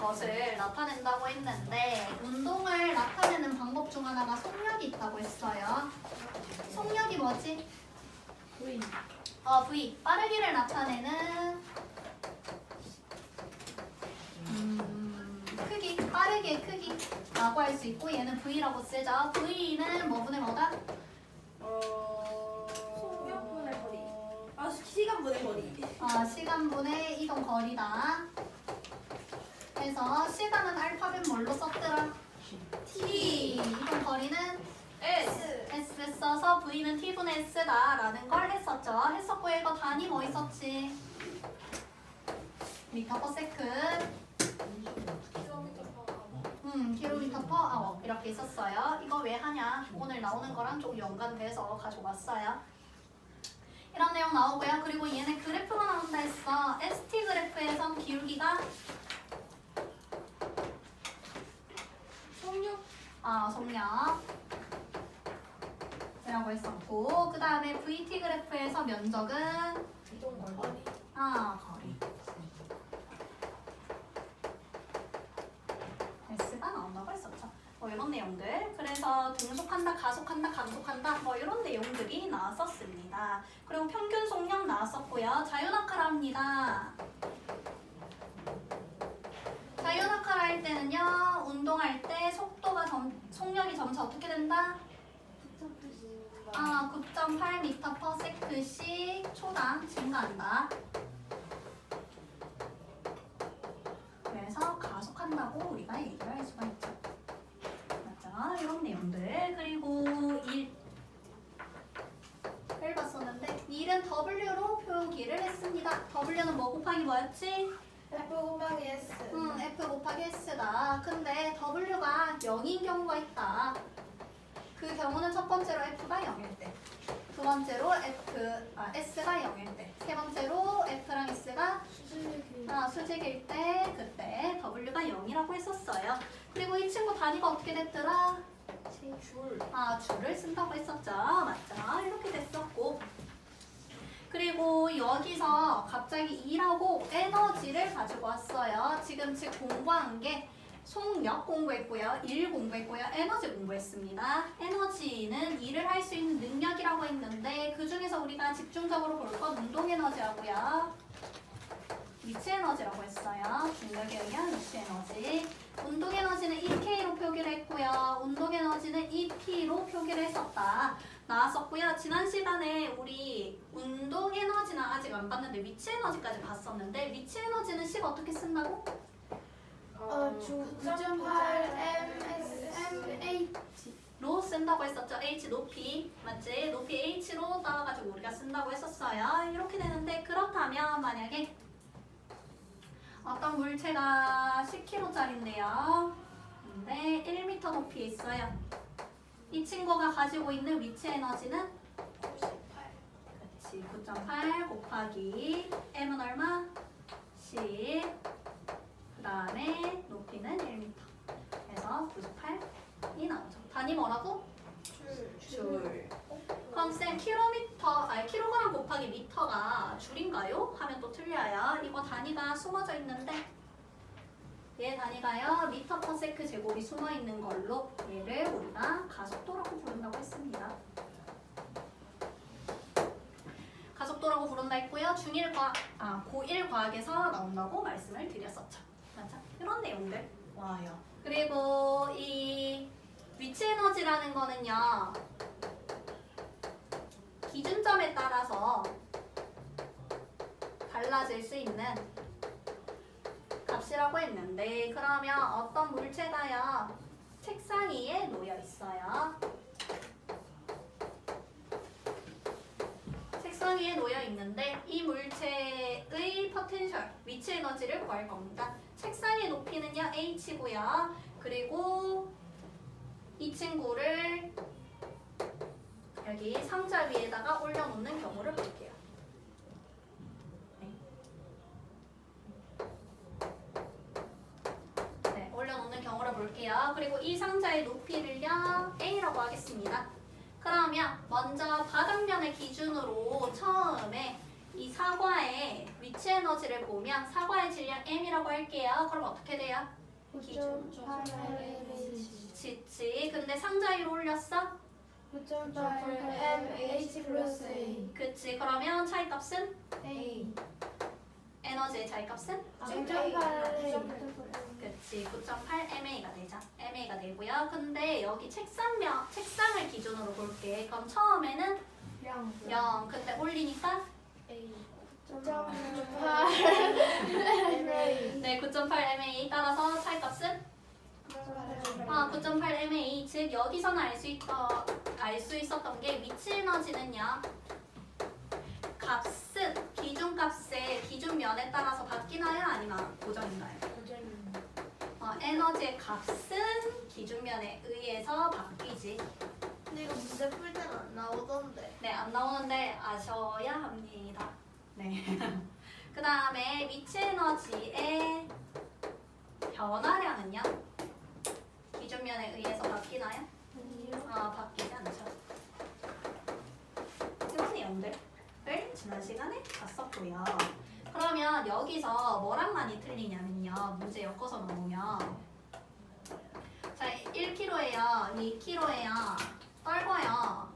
것을 나타낸다고 했는데 운동을 나타내는 방법 중 하나가 속력이 있다고 했어요. 속력이 뭐지? V. V. 빠르기를 나타내는 크기, 빠르기의 크기라고 할 수 있고 얘는 V라고 쓰죠. V는 뭐분의 뭐다? 속력분의 거리. 아, 시간분의 거리. 시간분의 이동 거리다. 그래서 시간은 알파벳 뭘로 썼더라? T. 이동 거리는 S 써서 V는 T분의 S다라는 걸 했었죠. 했었고 이거 단위 뭐 있었지? 미터 퍼 세컨드. 킬로미터 퍼 아워 이렇게 있었어요. 이거 왜 하냐? 오늘 나오는 거랑 좀 연관돼서 가져왔어요. 이런 내용 나오고요. 그리고 얘네 그래프로 나온다 했어. ST 그래프에선 기울기가 속력. 속력 이라고 했었고 그 다음에 VT 그래프에서 면적은 이동 거리. 거리 S가 나온다고 했었죠. 뭐 이런 내용들. 그래서 등속한다, 가속한다, 감속한다 뭐 이런 내용들이 나왔었습니다. 그리고 평균 속력 나왔었고요. 자유낙하랍니다. 자유낙하를 할 때는요. 운동할 때 속력이 점차 어떻게 된다? 9.8m/s씩 초당 증가한다. 그래서 가속한다고 우리가 얘기를 할 수가 있죠. 맞죠? 이런 내용들. 그리고 1을 봤었는데 1은 W로 표기를 했습니다. W는 뭐 곱하기 뭐였지? F 곱하기 S. F 곱하기 S다. 근데 W가 0인 경우가 있다. 그 경우는 첫 번째로 F가 0일 때, 두 번째로 S가 0일 때, 세 번째로 F랑 S가 수직일 때 그때 W가 0이라고 했었어요. 그리고 이 친구 단위가 어떻게 됐더라? 줄. 줄을 쓴다고 했었죠. 맞죠? 이렇게 됐었고 그리고 여기서 갑자기 2라고 에너지를 가지고 왔어요. 지금 즉 공부한 게 속력 공부했고요. 1 공부했고요. 에너지 공부했습니다. 에너지는 일을 할 수 있는 능력이라고 했는데 그 중에서 우리가 집중적으로 볼 건 운동 에너지하고요. 위치 에너지라고 했어요. 중력에 의한 위치 에너지. 운동 에너지는 EK로 표기를 했고요. 운동 에너지는 EP로 표기를 했었다. 나왔었고요. 지난 시간에 우리 운동 에너지는 아직 안 봤는데 위치 에너지까지 봤었는데 위치 에너지는 식 어떻게 쓴다고? 9.8 MSH. 로 쓴다고 했었죠. H 높이 맞지? 높이 H로 따라가지고 우리가 쓴다고 했었어요. 이렇게 되는데 그렇다면 만약에 어떤 물체가 10kg짜리인데요. 근데 1m 높이에 있어요. 이 친구가 가지고 있는 위치 에너지는 9.8 곱하기 M은 얼마? 10. 그 다음에 높이는 1m. 그래서 98이 나오죠. 단위 뭐라고? 줄. 그럼 쌤 킬로그램 곱하기 미터가 줄인가요? 하면 또 틀려요. 이거 단위가 숨어져 있는데 얘 단위가요. 미터 퍼 세크 제곱이 숨어 있는 걸로 얘를 우리가 가속도라고 부른다고 했습니다. 가속도라고 부른다 했고요. 고1 과학에서 나온다고 말씀을 드렸었죠. 맞죠? 이런 내용들 와요. 그리고 이 위치 에너지라는 거는요. 기준점에 따라서 달라질 수 있는 값이라고 했는데 그러면 어떤 물체가요. 책상 위에 놓여 있어요. 책상 위에 놓여 있는데 이 물체의 포텐셜, 위치 에너지를 구할 겁니다. 책상의 높이는요 h고요. 그리고 이 친구를 여기 상자 위에다가 올려놓는 경우를 볼게요. 네, 올려놓는 경우를 볼게요. 그리고 이 상자의 높이를요 A라고 하겠습니다. 그러면 먼저 바닥면을 기준으로 처음에 이 사과의 위치 에너지를 보면 사과의 질량 m이라고 할게요. 그럼 어떻게 돼요? 9.8mH 지치. 근데 상자 위로 올렸어? 9.8mH 플러스 A 그치. 그러면 차이값은? A 에너지의 차이값은? 9.8A 그치. 9.8 MA가 되죠. MA가 되고요. 근데 여기 책상을 기준으로 볼게. 그럼 처음에는 0. 근데 올리니까? 9.8 MA 네, 9.8 MA. 따라서 차이값은? 9.8 MA. 즉 여기서는 알 수 있었던 게 위치 에너지는요. 값은 기준면에 따라서 바뀌나요? 아니면 고정인가요? 에너지의 값은 기준면에 의해서 바뀌지. 근데 이거 문제 풀 때는 안 나오던데. 네, 안 나오는데 아셔야 합니다. 네. 그 다음에 위치 에너지의 변화량은요? 기준면에 의해서 바뀌나요? 바뀌지 않죠. 이런 내용들을 지난 시간에 봤었고요. 그러면 여기서 뭐랑 많이 틀리냐면요. 문제 엮어서 넣으면 자, 1kg예요. 2kg예요. 떨궈요.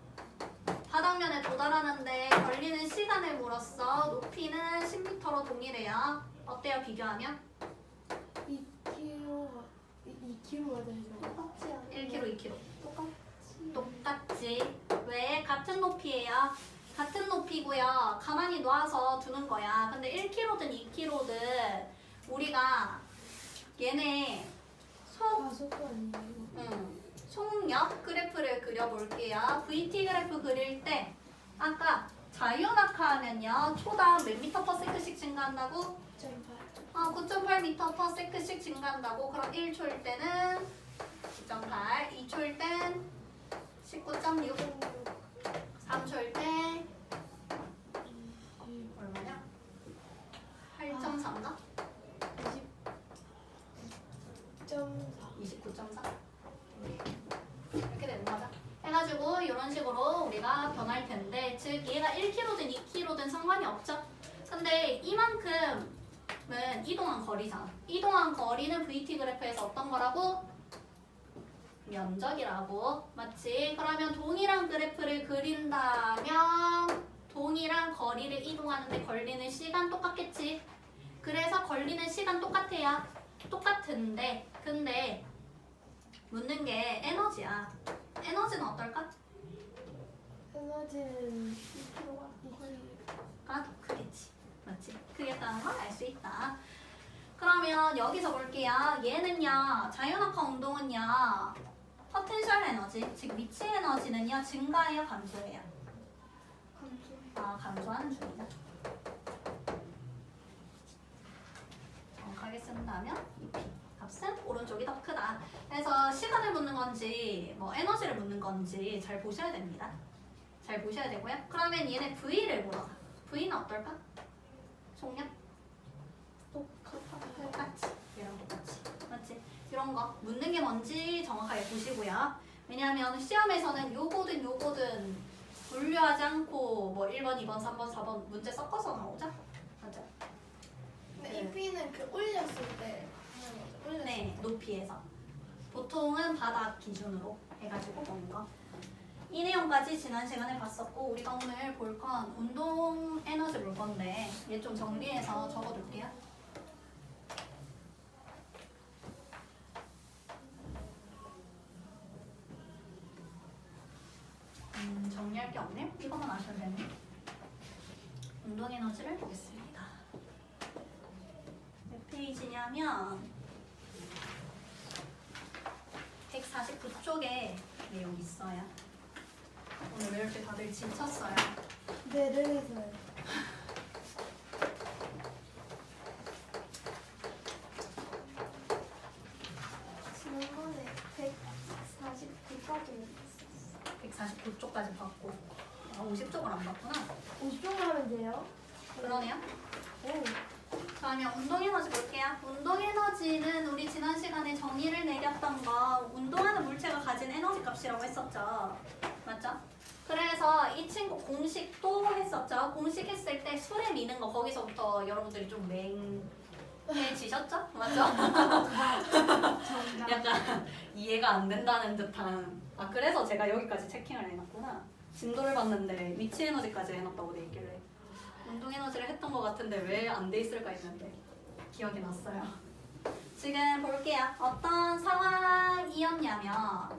바닥면에 도달하는데 걸리는 시간을 물었어. 높이는 10m로 동일해요. 어때요? 비교하면? 2kg가 되죠. 똑같지 않아요? 1kg, 2kg. 똑같지. 똑같지. 왜? 같은 높이예요. 같은 높이고요. 가만히 놔서 두는 거야. 근데 1kg든 2kg든 우리가 얘네 가속도 아니에요. 속력 그래프를 그려볼게요. VT 그래프 그릴 때 아까 자유낙하 하면요. 초당 몇 미터 퍼 세크씩 증가한다고? 9.8m per sec씩 증가한다고. 그럼 1초일 때는 9.8, 2초일 땐 19.6, 3초일 때 얼마냐? 8.4인가? 29.4 이렇게 되는 거죠. 해가지고 이런 식으로 우리가 변할 텐데, 즉 얘가 1kg든 2kg든 상관이 없죠. 근데 이만큼은 이동한 거리잖아. 이동한 거리는 VT 그래프에서 어떤 거라고? 면적이라고. 맞지? 그러면 동일한 그래프를 그린다면 동일한 거리를 이동하는데 걸리는 시간 똑같겠지? 그래서 걸리는 시간 똑같아요. 똑같은데 근데 묻는 게 에너지야. 에너지는 어떨까? 에너지는 2kg가 가 더 크겠지. 맞지? 크겠다는 걸 알 수 있다. 그러면 여기서 볼게요. 얘는요. 자유낙하 운동은요. 포텐셜 에너지, 즉 위치 에너지는요. 증가해요? 감소해요? 감소하는 중이다. 정확하게 쓴다면 이 P 값은 오른쪽이 더 크다. 그래서 시간을 묻는 건지 뭐 에너지를 묻는 건지 잘 보셔야 됩니다. 잘 보셔야 되고요. 그러면 얘네 V를 물어봐. V는 어떨까? 속력? 똑같이. 얘랑 똑같이. 맞지? 이런 거 묻는 게 뭔지 정확하게 보시고요. 왜냐하면 시험에서는 요거든 분류하지 않고 뭐 1번, 2번, 3번, 4번 문제 섞어서 나오죠? 맞아. 근데 이 P는 그 올렸을 때 하는 거죠. 올렸을 네, 높이에서. 보통은 바닥 기준으로 해가지고 먹는 거. 이 내용까지 지난 시간에 봤었고, 우리가 오늘 볼 건 운동 에너지 볼 건데 얘 좀 정리해서 적어둘게요. 정리할 게 없네? 이거만 아셔도 되네. 운동 에너지를 보겠습니다. 몇 페이지냐면 149쪽에 내용 있어요. 오늘 왜 이렇게 다들 지쳤어요? 내려서요. 지난번에 149까지 했었어. 149쪽까지 봤고 50쪽을 안 봤구나. 50쪽만 하면 돼요? 그러네요. 오. 그러면 운동 에너지 볼게요. 운동 에너지는 우리 지난 시간에 정의를 내렸던 거 운동하는 물체가 가진 에너지 값이라고 했었죠. 맞죠? 그래서 이 친구 공식도 했었죠. 공식 했을 때 수레 미는 거 거기서부터 여러분들이 좀 맹해지셨죠? 맞죠? 약간 이해가 안 된다는 듯한. 아 그래서 제가 여기까지 체킹을 해놨구나. 진도를 봤는데 위치 에너지까지 해놨다고 돼 있길래 운동 에너지를 했던 것 같은데 왜 안 돼 있을까 했는데 기억이 났어요. 지금 볼게요. 어떤 상황이었냐면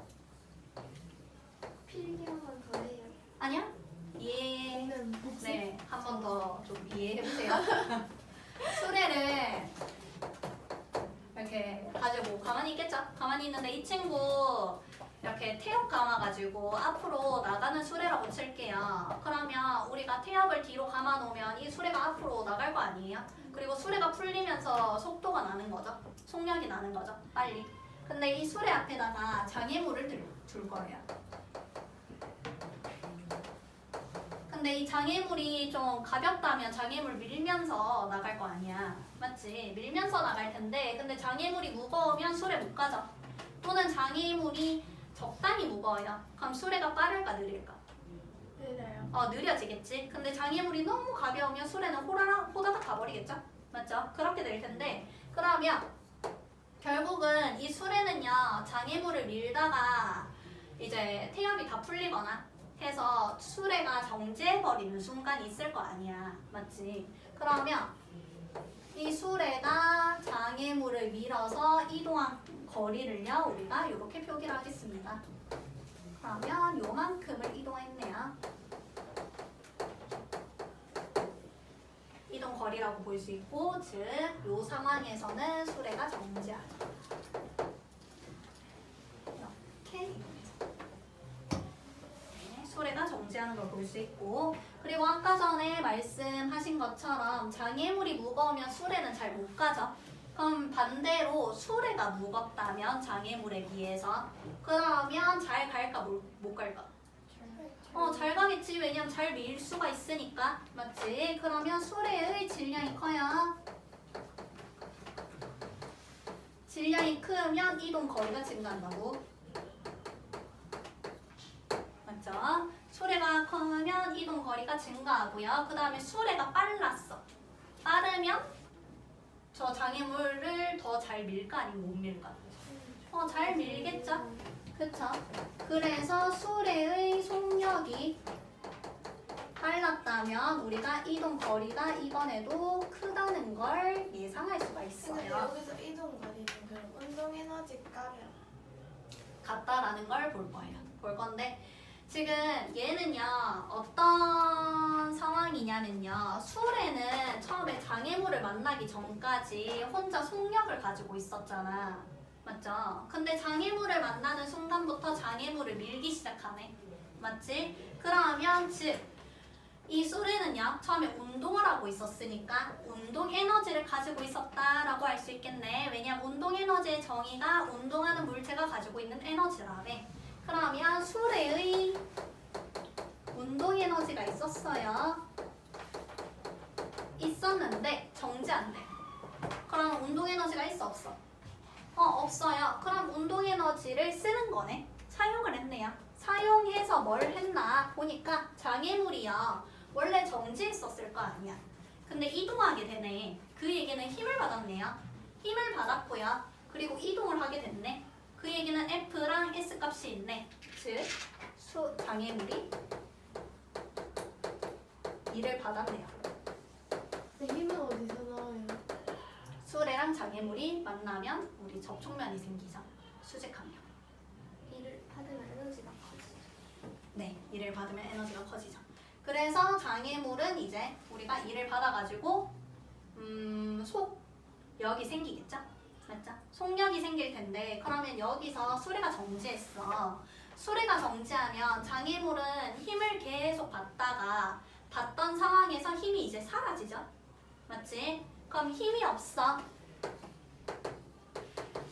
필기 한 번 더 해요. 아니야? 예. 저는 복습. 네, 한 번 더 좀 이해해보세요. 수레를 이렇게 가지고 가만히 있겠죠? 가만히 있는데 이 친구 이렇게 태엽 감아가지고 앞으로 나가는 수레라고 칠게요. 그러면 우리가 태엽을 뒤로 감아놓으면 이 수레가 앞으로 나갈 거 아니에요? 그리고 수레가 풀리면서 속도가 나는 거죠. 속력이 나는 거죠. 빨리. 근데 이 수레 앞에다가 장애물을 둘 거예요. 근데 이 장애물이 좀 가볍다면 장애물 밀면서 나갈 거 아니야. 맞지? 밀면서 나갈 텐데 근데 장애물이 무거우면 수레 못 가죠. 또는 장애물이 적당히 무거워요. 그럼 수레가 빠를까 느릴까? 느려요. 느려지겠지. 근데 장애물이 너무 가벼우면 수레는 호다닥 가버리겠죠? 맞죠? 그렇게 될 텐데 그러면 결국은 이 수레는요 장애물을 밀다가 이제 태엽이 다 풀리거나 해서 수레가 정지해버리는 순간이 있을 거 아니야. 맞지? 그러면 이 수레가 장애물을 밀어서 이동한 거리를요 우리가 이렇게 표기를 하겠습니다. 그러면 요만큼을 이동했네요. 이동 거리라고 볼 수 있고 즉 요 상황에서는 수레가 정지하죠. 이렇게 수레가 정지하는 걸 볼 수 있고 그리고 아까 전에 말씀하신 것처럼 장애물이 무거우면 수레는 잘 못 가죠. 그럼 반대로 수레가 무겁다면 장애물에 비해서 그러면 잘 갈까 못 갈까? 잘 가겠지. 왜냐면 잘 밀 수가 있으니까. 맞지? 그러면 수레의 질량이 커요. 질량이 크면 이동 거리가 증가한다고. 맞죠? 수레가 커면 이동 거리가 증가하고요. 그 다음에 수레가 빨랐어. 빠르면 저 장애물을 더 잘 밀까 아니면 못 밀까? 잘 밀겠죠? 그쵸? 그래서 수레의 속력이 빨랐다면 우리가 이동 거리가 이번에도 크다는 걸 예상할 수가 근데 있어요. 여기서 이동 거리는 그럼 운동 에너지 값이야. 같다라는 걸 볼 거예요. 볼 건데 지금 얘는요 어떤 상황이냐면요 수레는 처음에 장애물을 만나기 전까지 혼자 속력을 가지고 있었잖아. 맞죠? 근데 장애물을 만나는 순간부터 장애물을 밀기 시작하네. 맞지? 그러면 즉 이 수레는요 처음에 운동을 하고 있었으니까 운동 에너지를 가지고 있었다라고 할 수 있겠네. 왜냐면 운동 에너지의 정의가 운동하는 물체가 가지고 있는 에너지라며. 그러면 수레의 운동 에너지가 있었어요. 있었는데 정지한대. 그럼 운동 에너지가 있어 없어? 없어요. 그럼 운동 에너지를 쓰는 거네. 사용을 했네요. 사용해서 뭘 했나 보니까 장애물이요. 원래 정지했었을 거 아니야. 근데 이동하게 되네. 그 얘기는 힘을 받았네요. 힘을 받았고요. 그리고 이동을 하게 됐네. 그 얘기는 F랑 S 값이 있네. 즉 장애물이 일을 받았네요. 근데 힘은 어디서 나와요? 수레랑 장애물이 만나면 우리 접촉면이 생기죠. 수직항력. 일을 받으면 에너지가 커지죠. 네, 일을 받으면 에너지가 커지죠. 그래서 장애물은 이제 우리가 일을 받아가지고 속력이 생기겠죠? 맞죠? 속력이 생길 텐데 그러면 여기서 수레가 정지했어. 수레가 정지하면 장애물은 힘을 계속 받다가 받던 상황에서 힘이 이제 사라지죠? 맞지? 그럼 힘이 없어.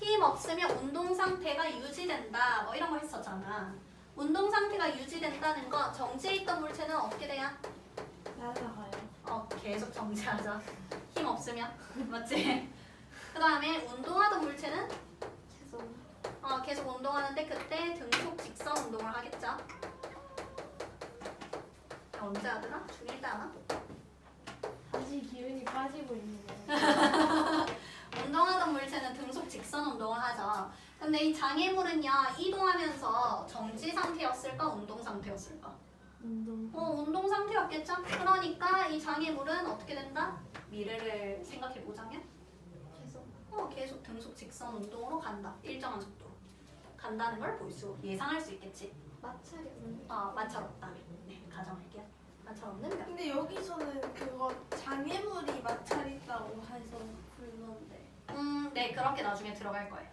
힘 없으면 운동 상태가 유지된다. 뭐 이런 거 했었잖아. 운동 상태가 유지된다는 건 정지해 있던 물체는 어떻게 돼요? 날아가요. 계속 정지하죠. 힘 없으면. 맞지? 그 다음에 운동하던 물체는 계속. 계속 운동하는데 그때 등속 직선 운동을 하겠죠. 언제 하더라? 중1 때 하나? 다시 기운이 빠지고 있네요. 운동하던 물체는 등속 직선 운동을 하죠. 근데 이 장애물은요, 이동하면서 정지 상태였을까, 운동 상태였을까? 운동. 운동 상태였겠죠? 그러니까 이 장애물은 어떻게 된다? 미래를 생각해 보자면 계속 등속 직선 운동으로 간다. 일정한 속도로 간다는 걸 볼 수, 예상할 수 있겠지. 마찰이 없는. 마찰 없다. 네, 가정할게요. 마찰 없는 면. 근데 여기서는 그거 장애물이 마찰 있다고 해서 불렀는데. 네, 그렇게 나중에 들어갈 거예요.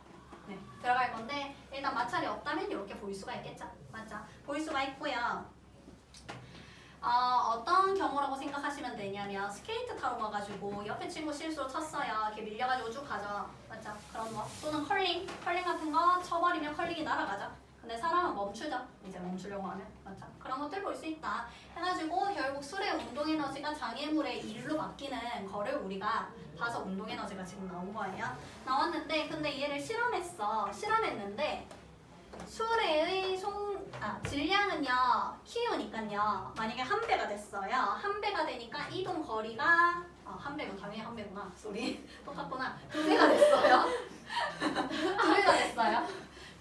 네, 들어갈 건데 일단 마찰이 없다면 이렇게 볼 수가 있겠죠. 맞죠? 볼 수가 있고요. 어떤 경우라고 생각하시면 되냐면 스케이트 타러 가가지고 옆에 친구 실수로 쳤어요. 이렇게 밀려가지고 쭉 가죠. 맞죠? 그런 거. 또는 컬링 같은 거 쳐버리면 컬링이 날아가죠. 근데 사람은 멈추죠. 이제 멈추려고 하면. 맞죠? 그런 것들 볼 수 있다. 해가지고 결국 술의 운동 에너지가 장애물의 일로 바뀌는 거를 우리가 봐서 운동 에너지가 지금 나온 거예요. 나왔는데 근데 얘를 실험했는데 수레의 질량은요 키우니까요 만약에 한 배가 됐어요. 한 배가 되니까 이동 거리가 한 배면 당연히 한 배구나. 소리 똑같구나. 두 배가 됐어요. 두 배가 됐어요.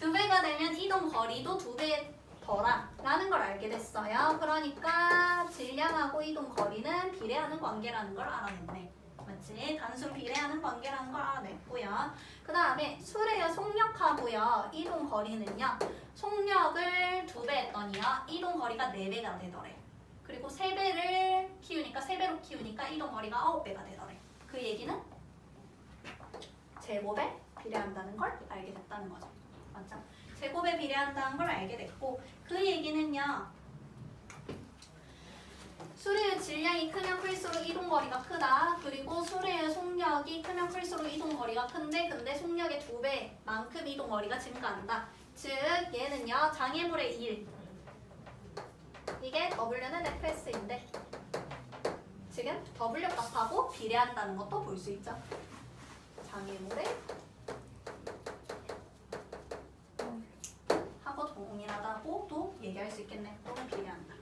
두 배가 되면 이동 거리도 두 배 더라라는 걸 알게 됐어요. 그러니까 질량하고 이동 거리는 비례하는 관계라는 걸 알아냈네. 맞지? 단순 비례하는 관계라는 걸 알아냈고요. 그 다음에 수레의 속력하고요 이동 거리는요 속력을 2배 했더니요 이동 거리가 4배가 되더래. 그리고 3배를 키우니까 3배로 키우니까 이동 거리가 9배가 되더래. 그 얘기는 제곱에 비례한다는 걸 알게 됐다는 거죠. 맞죠? 제곱에 비례한다는 걸 알게 됐고 그 얘기는요 수레의 질량이 크면 클수록 이동거리가 크다. 그리고 수레의 속력이 크면 클수록 이동거리가 큰데 근데 속력의 2배만큼 이동거리가 증가한다. 즉 얘는요 장애물의 1 이게 W는 FS인데 지금 W 값하고 비례한다는 것도 볼 수 있죠. 장애물의 하고 동일하다고도 얘기할 수 있겠네. 또는 비례한다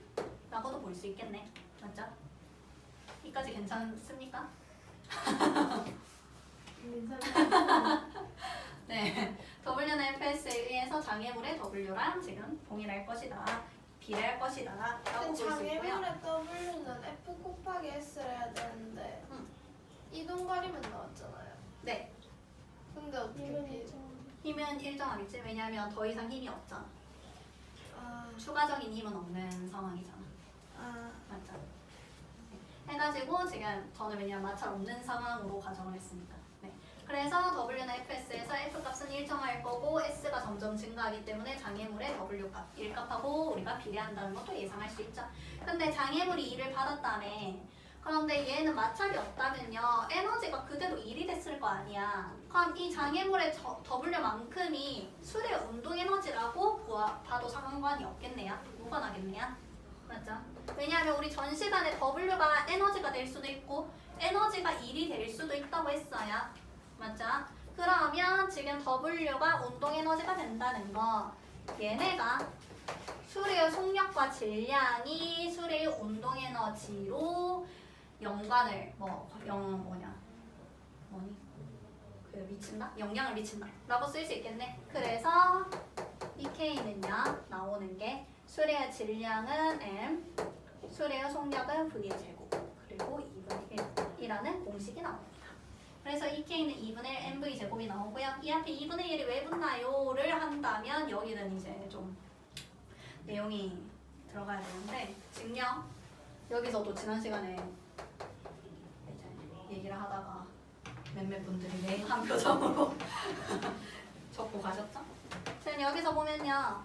라고도 볼 수 있겠네. 맞죠? 이까지 괜찮습니까? 네, W는 FS에 의해서 장애물의 W랑 지금 동일할 것이다. 비례할 것이다 라고 볼 수 있고요. 장애물의 W는 F 곱하기 S를 해야 되는데 이동거리만 나왔잖아요. 네, 근데 어떻게 힘은 일정하겠지. 왜냐하면 더 이상 힘이 없잖아. 아, 추가적인 힘은 없는 상황이잖아. 맞죠? 네. 해가지고 지금 저는 왜냐면 마찰 없는 상황으로 가정을 했으니까. 네. 그래서 W는 FS에서 F 값은 일정할 거고 S가 점점 증가하기 때문에 장애물의 W 값, 1값하고 우리가 비례한다는 것도 예상할 수 있죠. 근데 장애물이 2를 받았다며. 그런데 얘는 마찰이 없다면요 에너지가 그대로 1이 됐을 거 아니야. 그럼 이 장애물의 W만큼이 수레 운동 에너지라고 봐도 상관이 없겠네요. 뭐가 나겠네요. 맞죠? 왜냐하면 우리 전 시간에 W가 에너지가 될 수도 있고 에너지가 1이 될 수도 있다고 했어요. 맞죠? 그러면 지금 W가 운동 에너지가 된다는 거 얘네가 수레의 속력과 질량이 수레의 운동 에너지로 연관을 미친다? 영향을 미친다 라고 쓸 수 있겠네. 그래서 이 K는요 나오는 게 수레의 질량은 M, 수레의 속력은 V의 제곱, 그리고 2분의 1이라는 공식이 나옵니다. 그래서 이 K는 2분의 1 MV 제곱이 나오고요. 이 앞에 2분의 1이 왜 붙나요?를 한다면 여기는 이제 좀 내용이 들어가야 되는데 증명 여기서도 지난 시간에 이제 얘기를 하다가 몇몇 분들이 냉한 표정으로 적고 가셨죠? 지금 여기서 보면요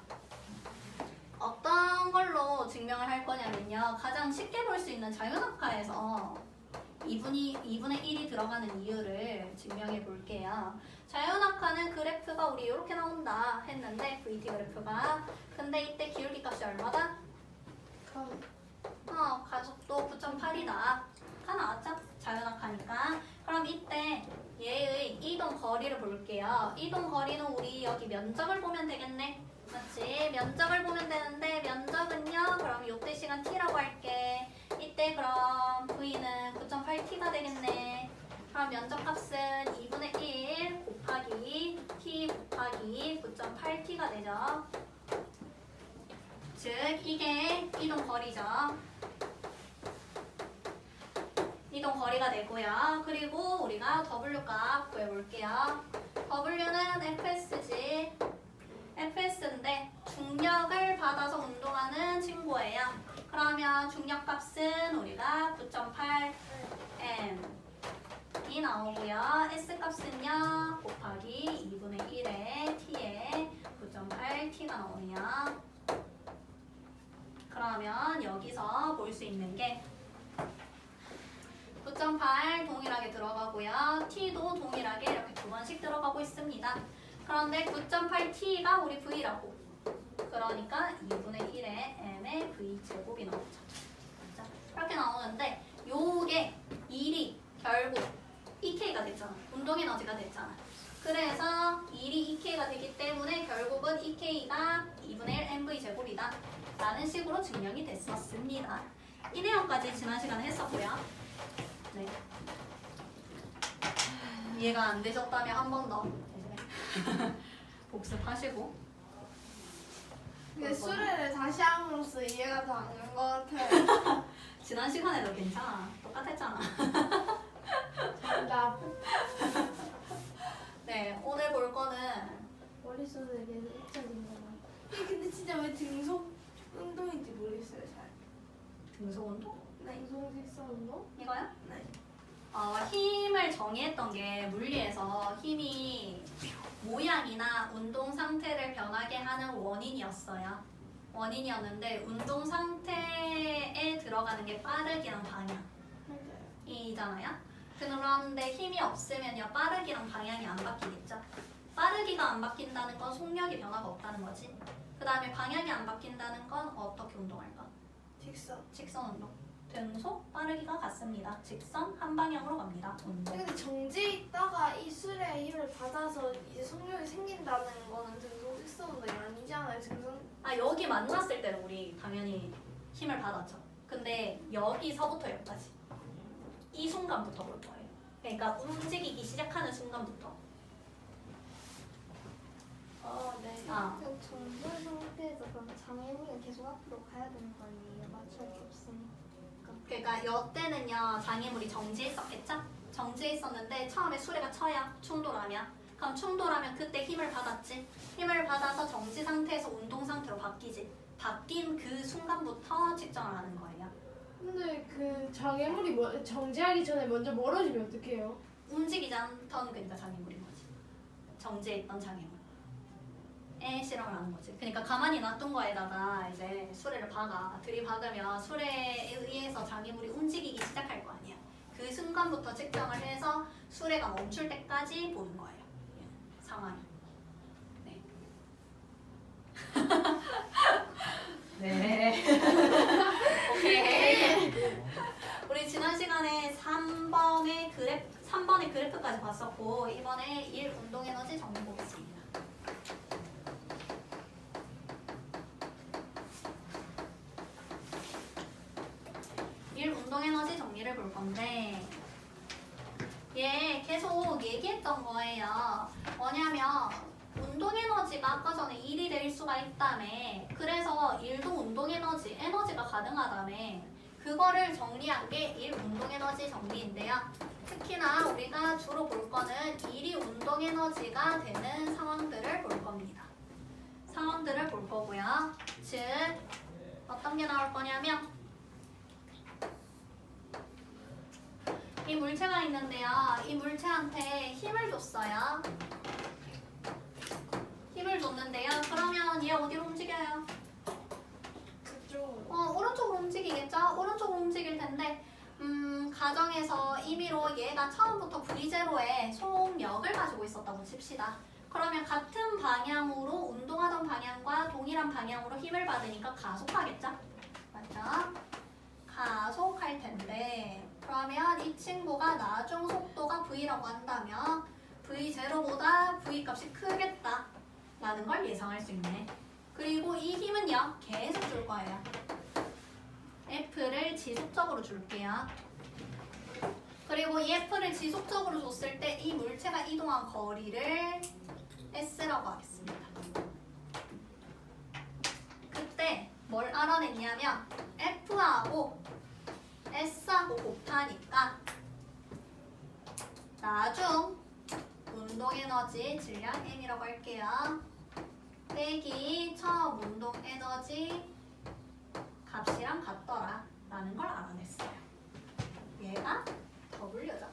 어떤 걸로 증명을 할 거냐면요 가장 쉽게 볼 수 있는 자유낙하에서 2분의 1이 들어가는 이유를 증명해 볼게요. 자유낙하는 그래프가 우리 이렇게 나온다 했는데 VT 그래프가 근데 이때 기울기 값이 얼마다? 가속도 9.8이다 다 나왔죠? 자유낙하니까. 그럼 이때 얘의 이동 이동 거리를 볼게요. 이동 거리는 우리 여기 면적을 보면 되겠네. 맞지? 면적을 보면 되는데 면적은요. 그럼 이때 시간 t라고 할게. 이때 그럼 v는 9.8t가 되겠네. 그럼 면적값은 2분의 1 곱하기 t 곱하기 9.8t가 되죠. 즉 이게 이동 거리죠. 이동 거리가 되고요. 그리고 우리가 W 값 구해볼게요. W는 FS지. FS인데 중력을 받아서 운동하는 친구예요. 그러면 중력 값은 우리가 9.8m이 나오고요. S 값은요 곱하기 2분의 1의 t에 9.8t가 나오네요. 그러면 여기서 볼 수 있는 게 9.8 동일하게 들어가고요. t도 동일하게 이렇게 두 번씩 들어가고 있습니다. 그런데 9.8t가 우리 v라고. 그러니까 2분의 1의 m의 v제곱이 나오죠. 자, 이렇게 나오는데 요게 1이 결국 EK가 됐잖아. 운동에너지가 됐잖아. 그래서 1이 EK가 되기 때문에 결국은 EK가 2분의 1 mv제곱이다. 라는 식으로 증명이 됐었습니다. 이 내용까지 지난 시간에 했었고요. 네. 이해가 안 되셨다면 한 번 더 복습하시고. 근데 수레를 다시 함으로써 이해가 더 안 간 것 같아요. 지난 시간에도 괜찮아. 똑같았잖아. 정답. 네, 오늘 볼 거는 머릿속에 계속 잊혀진 거만. 근데 진짜 왜 등속 운동인지 모르겠어요, 잘. 등속 운동? 네. 운동직선 운동? 이거요? 네. 힘을 정의했던 게 물리에서 힘이 모양이나 운동 상태를 변하게 하는 원인이었어요. 원인이었는데 운동 상태에 들어가는 게 빠르기랑 방향이잖아요. 그런데 힘이 없으면요 빠르기랑 방향이 안 바뀌겠죠. 빠르기가 안 바뀐다는 건 속력의 변화가 없다는 거지. 그 다음에 방향이 안 바뀐다는 건 어떻게 운동할까? 직선. 직선 운동. 등속 빠르기가 같습니다. 직선 한 방향으로 갑니다. 운동. 근데 정지에 있다가 이 수레의 힘을 받아서 이제 속력이 생긴다는 거는 등속 직선 운동이 아니잖아요. 등속. 아 여기 만났을 때는 우리 당연히 힘을 받았죠. 근데 여기서부터 여기까지 이 순간부터 볼 거예요. 그러니까 움직이기 시작하는 순간부터. 네. 아 그 정글 상태에서 그럼 장애물은 계속 앞으로 가야 되는 거 아니에요? 맞출 게 없으니까. 그러니까 여때는요 장애물이 정지해 있었겠죠? 정지해 있었는데 처음에 수레가 쳐요. 충돌하면. 그럼 충돌하면 그때 힘을 받았지. 힘을 받아서 정지 상태에서 운동 상태로 바뀌지. 바뀐 그 순간부터 측정을 하는 거예요. 근데 그 장애물이 정지하기 전에 먼저 멀어지면 어떡해요? 움직이지 않던 그러니까 장애물인 거지. 정지해 있던 장애물. 에 실험을 하는 거지. 그러니까 가만히 놔둔 거에다가 이제 수레를 들이박으면 수레에 의해서 장애물이 움직이기 시작할 거 아니야. 그 순간부터 측정을 해서 수레가 멈출 때까지 보는 거예요. 상황이. 네. 네. 오케이. 우리 지난 시간에 3번의 그래프까지 봤었고 이번에 1 운동 에너지 정리 보겠습니다. 1 운동 에너지 정리를 볼 건데 얘 계속 얘기했던 거예요. 뭐냐면 운동 에너지가 아까 전에 1이 될 수가 있다며. 그래서 1도 운동 에너지가 가능하다며. 그거를 정리한 게 1 운동 에너지 정리인데요. 특히나 우리가 주로 볼 거는 1이 운동 에너지가 되는 상황들을 볼 겁니다. 상황들을 볼 거고요. 즉 어떤 게 나올 거냐면 이 물체가 있는데요. 이 물체한테 힘을 줬어요. 힘을 줬는데요. 그러면 얘 어디로 움직여요? 그쪽. 오른쪽으로 움직이겠죠? 오른쪽으로 움직일 텐데 가정에서 임의로 얘가 처음부터 V0에 속력을 가지고 있었다고 칩시다. 그러면 같은 방향으로 운동하던 방향과 동일한 방향으로 힘을 받으니까 가속하겠죠? 맞죠? 가속할 텐데 그러면 이 친구가 나중 속도가 V라고 한다면 V0보다 V 값이 크겠다 라는 걸 예상할 수 있네. 그리고 이 힘은요 계속 줄 거예요. F를 지속적으로 줄게요. 그리고 이 F를 지속적으로 줬을 때 이 물체가 이동한 거리를 S라고 하겠습니다. 그때 뭘 알아냈냐면 F하고 S하고 곱하니까 나중 운동에너지 질량 M이라고 할게요. 빼기 처음 운동에너지 값이랑 같더라 라는 걸 알아냈어요. 얘가 W죠.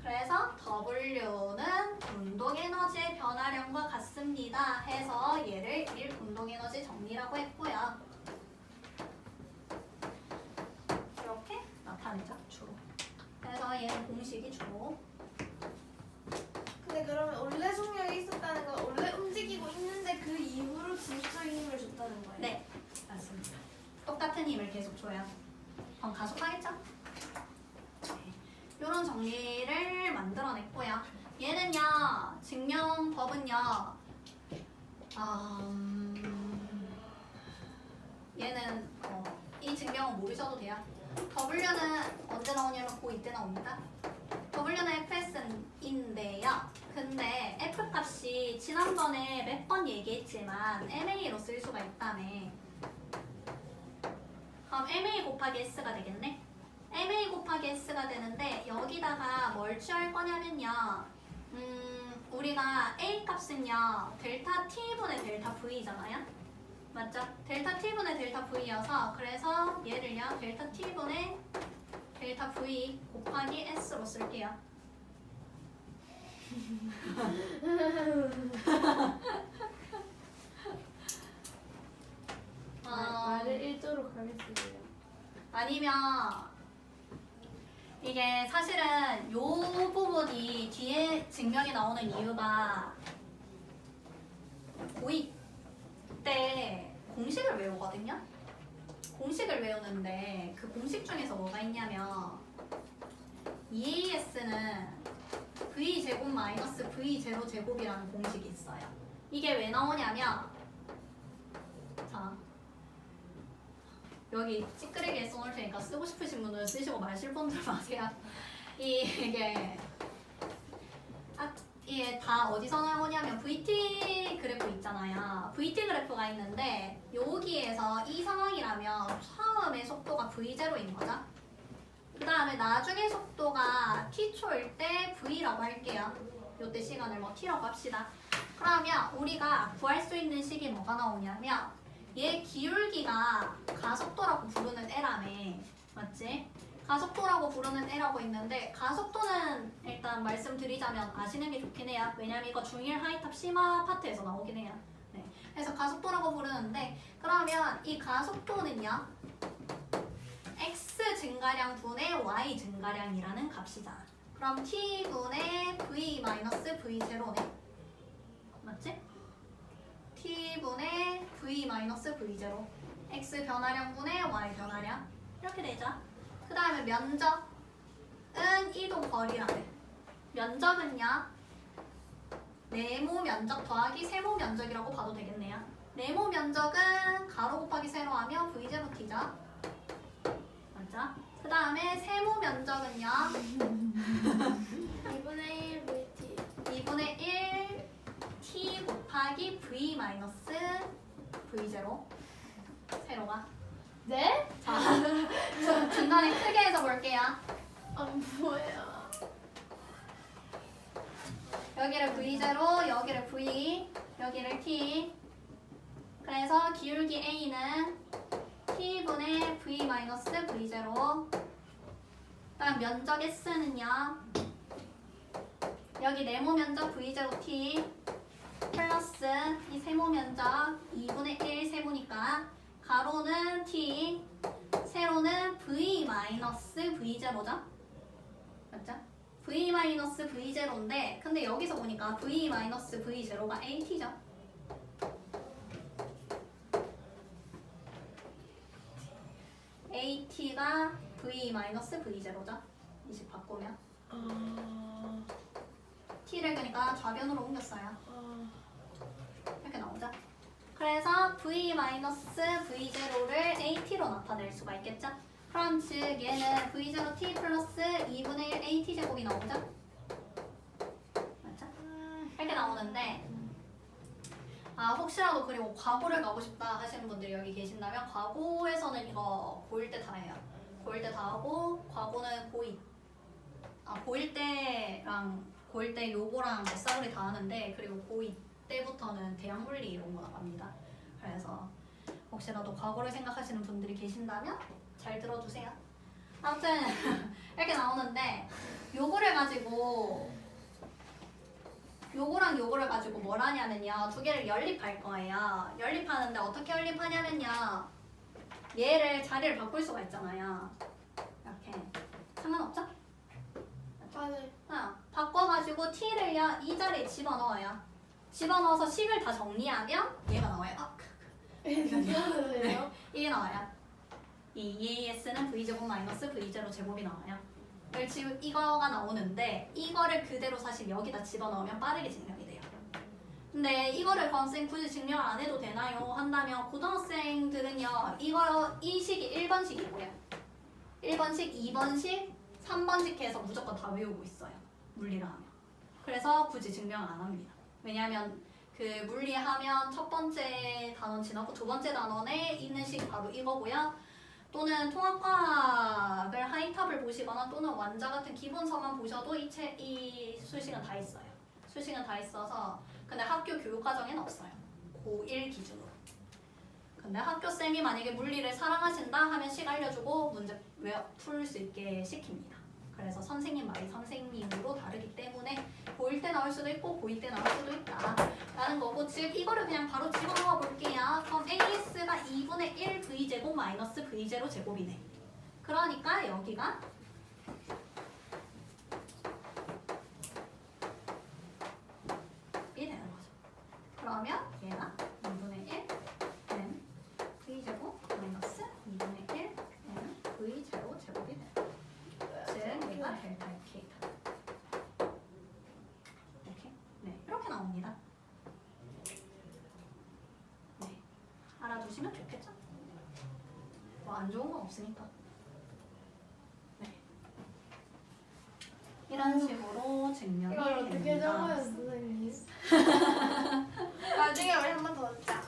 그래서 W는 운동에너지의 변화량과 같습니다 해서 얘를 1 운동에너지 정리라고 했고요. 이렇게 나타내죠, 주로. 그래서 얘는 공식이 주로. 근데 그러면 원래 속력이 있었다는 건 원래 움직이고 있는데 그 이후로 지속적인 힘을 줬다는 거예요? 네, 맞습니다. 똑같은 힘을 계속 줘요. 그럼 가속하겠죠? 이런 정리를 만들어냈고요. 얘는요, 증명법은요, 얘는 이 증명은 모르셔도 돼요. W는 언제 나오냐면 고2 때 나옵니다. W는 FS인데요. 근데 F 값이 지난번에 몇 번 얘기했지만 MA로 쓸 수가 있다며. 그럼 MA 곱하기 S가 되겠네? MA 곱하기 S가 되는데 여기다가 뭘 취할 거냐면요. 우리가 A 값은요. 델타 T분의 델타 V잖아요? 맞죠? 델타 T분의 델타 V여서 그래서 얘를요. 델타 T분의 델타 V 곱하기 S로 쓸게요. 말을 1조로 가겠습니다. 아니면 이게 사실은 요 부분이 뒤에 증명이 나오는 이유가 고2 때 공식을 외우거든요. 공식을 외우는데 그 공식 중에서 뭐가 있냐면 EAS는 V제곱 마이너스 V0 제곱이라는 공식이 있어요. 이게 왜 나오냐면 자 여기 찌끄레기에 써놓을 테니까 쓰고 싶으신 분은 쓰시고 마실 분들 마세요. 이게 이게 다 어디서 나오냐면 VT 그래프 있잖아요. VT 그래프가 있는데 여기에서 이 상황이라면 처음에 속도가 V0인 거죠. 그 다음에 나중에 속도가 T초일 때 V라고 할게요. 요때 시간을 뭐 T라고 합시다. 그러면 우리가 구할 수 있는 식이 뭐가 나오냐면 얘 기울기가 가속도라고 부르는 애라며. 맞지? 가속도라고 부르는 애라고 있는데 가속도는 일단 말씀드리자면 아시는 게 좋긴 해요. 왜냐면 이거 중1 하이탑 심화 파트에서 나오긴 해요. 네. 그래서 가속도라고 부르는데 그러면 이 가속도는요. x 증가량 분의 y 증가량이라는 값이잖아. 그럼 t분의 v-v0네. 맞지? t분의 v-v0 x 변화량 분의 y 변화량 이렇게 되죠. 그 다음에 면적은 이동 거리라네. 면적은요 네모 면적 더하기 세모 면적이라고 봐도 되겠네요. 네모 면적은 가로 곱하기 세로 하면 v0t죠. 맞죠? 그 다음에 세모 면적은요 2분의 1 VT 2분의 1 t 곱하기 v-v0 세로가. 네? 자, 좀 중간에 크게 해서 볼게요. 안 보여요. 여기를 v0, 여기를 v, 여기를 t. 그래서 기울기 a는 t분의 v-v0. 그다음 면적 s는요. 여기 네모 면적 v0t 플러스 이 세모 면적 2분의 1 세모니까 가로는 t, 세로는 v-v0죠? 맞죠? v-v0인데 근데 여기서 보니까 v-v0가 at죠? at가 v-v0죠? 이 식 바꾸면 t를 그러니까 좌변으로 옮겼어요. 아, 이렇게 나오죠. 그래서 v-v0를 at로 나타낼 수가 있겠죠. 그럼 즉 얘는 v0t 플러스 2분의 1 at 제곱이 나오죠. 맞죠? 이렇게 나오는데 혹시라도 그리고 과거를 가고 싶다 하시는 분들이 여기 계신다면 과거에서는 이거 고1 때 다 해요. 고1 때 다 하고 과거는 고2 고1 때랑 고1 때 요거랑 메사울이 다 하는데 그리고 고2 때부터는 대학물리 이런 거 나갑니다. 그래서 혹시라도 과거를 생각하시는 분들이 계신다면 잘 들어주세요. 아무튼 이렇게 나오는데 요거를 가지고 요거랑 요거를 가지고 뭘 하냐면요. 두 개를 연립할 거예요. 연립하는데 어떻게 연립하냐면요. 얘를 자리를 바꿀 수가 있잖아요. 이렇게. 상관없죠? 맞아요. 바꿔가지고 t를요. 이 자리에 집어넣어요. 집어넣어서 식을 다 정리하면 얘가 나와요. 괜찮으세요? 이게 나와요. 이 EAS는 V제곱 마이너스 V0 제곱이 나와요. 그래서 지금 이거가 나오는데 이거를 그대로 사실 여기다 집어넣으면 빠르게 증명이 돼요. 근데 이거를 선생님 굳이 증명을 안 해도 되나요? 한다면 고등학생들은요. 이 식이 1번식이고요. 1번식, 2번식, 3번식 해서 무조건 다 외우고 있어요. 물리를 하면. 그래서 굳이 증명을 안 합니다. 왜냐하면 그 물리하면 첫 번째 단원 지나고 두 번째 단원에 있는 식이 바로 이거고요. 또는 통합과학을 하이탑을 보시거나 또는 완자 같은 기본서만 보셔도 이 수식은 다 있어요. 수식은 다 있어서 근데 학교 교육과정에는 없어요. 고1 기준으로. 근데 학교쌤이 만약에 물리를 사랑하신다 하면 식 알려주고 문제 풀 수 있게 시킵니다. 그래서 선생님 말이 선생님으로 다르기 때문에 고1 때 나올 수도 있고 고2 때 나올 수도 있다 라는 거고 즉 이거를 그냥 바로 집어넣어 볼게요. 그럼 AS가 2분의 1 V제곱 마이너스 V0 제곱이네. 그러니까 여기가 이 되는 거죠. 그러면 얘가 2분의 1 N V제곱 마이너스 2분의 1 N V0 제곱이 되는 거죠. 즉 얘가 델타 K다. 이렇게 이렇게 나옵니다. 네, 알아두시면 좋겠죠? 뭐 안 좋은 건 없으니까. 네, 이런 식으로 증명이 이걸 어떻게 적어요, 됩니다. 선생님? 나중에 우리 한 번 더 듣자.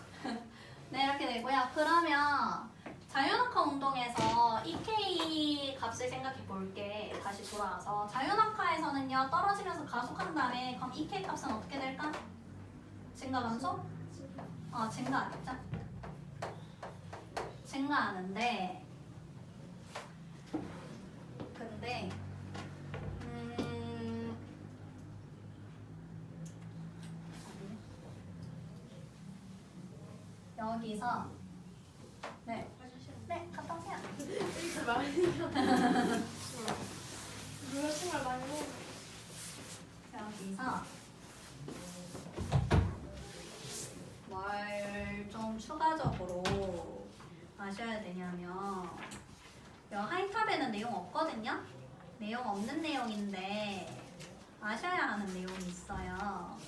네, 이렇게 되고요. 그러면 자유낙하 운동에서 EK 값을 생각해 볼게. 다시 돌아와서 자유낙하에서는요 떨어지면서 가속한 다음에 그럼 EK 값은 어떻게 될까? 증가 감소? 증가하겠죠? 증가하는데 근데 여기서 네, 갔다 오세요. 이렇게 많이 누가 정말 많이 먹어. 여기서 뭘 좀 추가적으로 아셔야 되냐면 이 하이탑에는 내용 없거든요. 내용 없는 내용인데 아셔야 하는 내용이 있어요.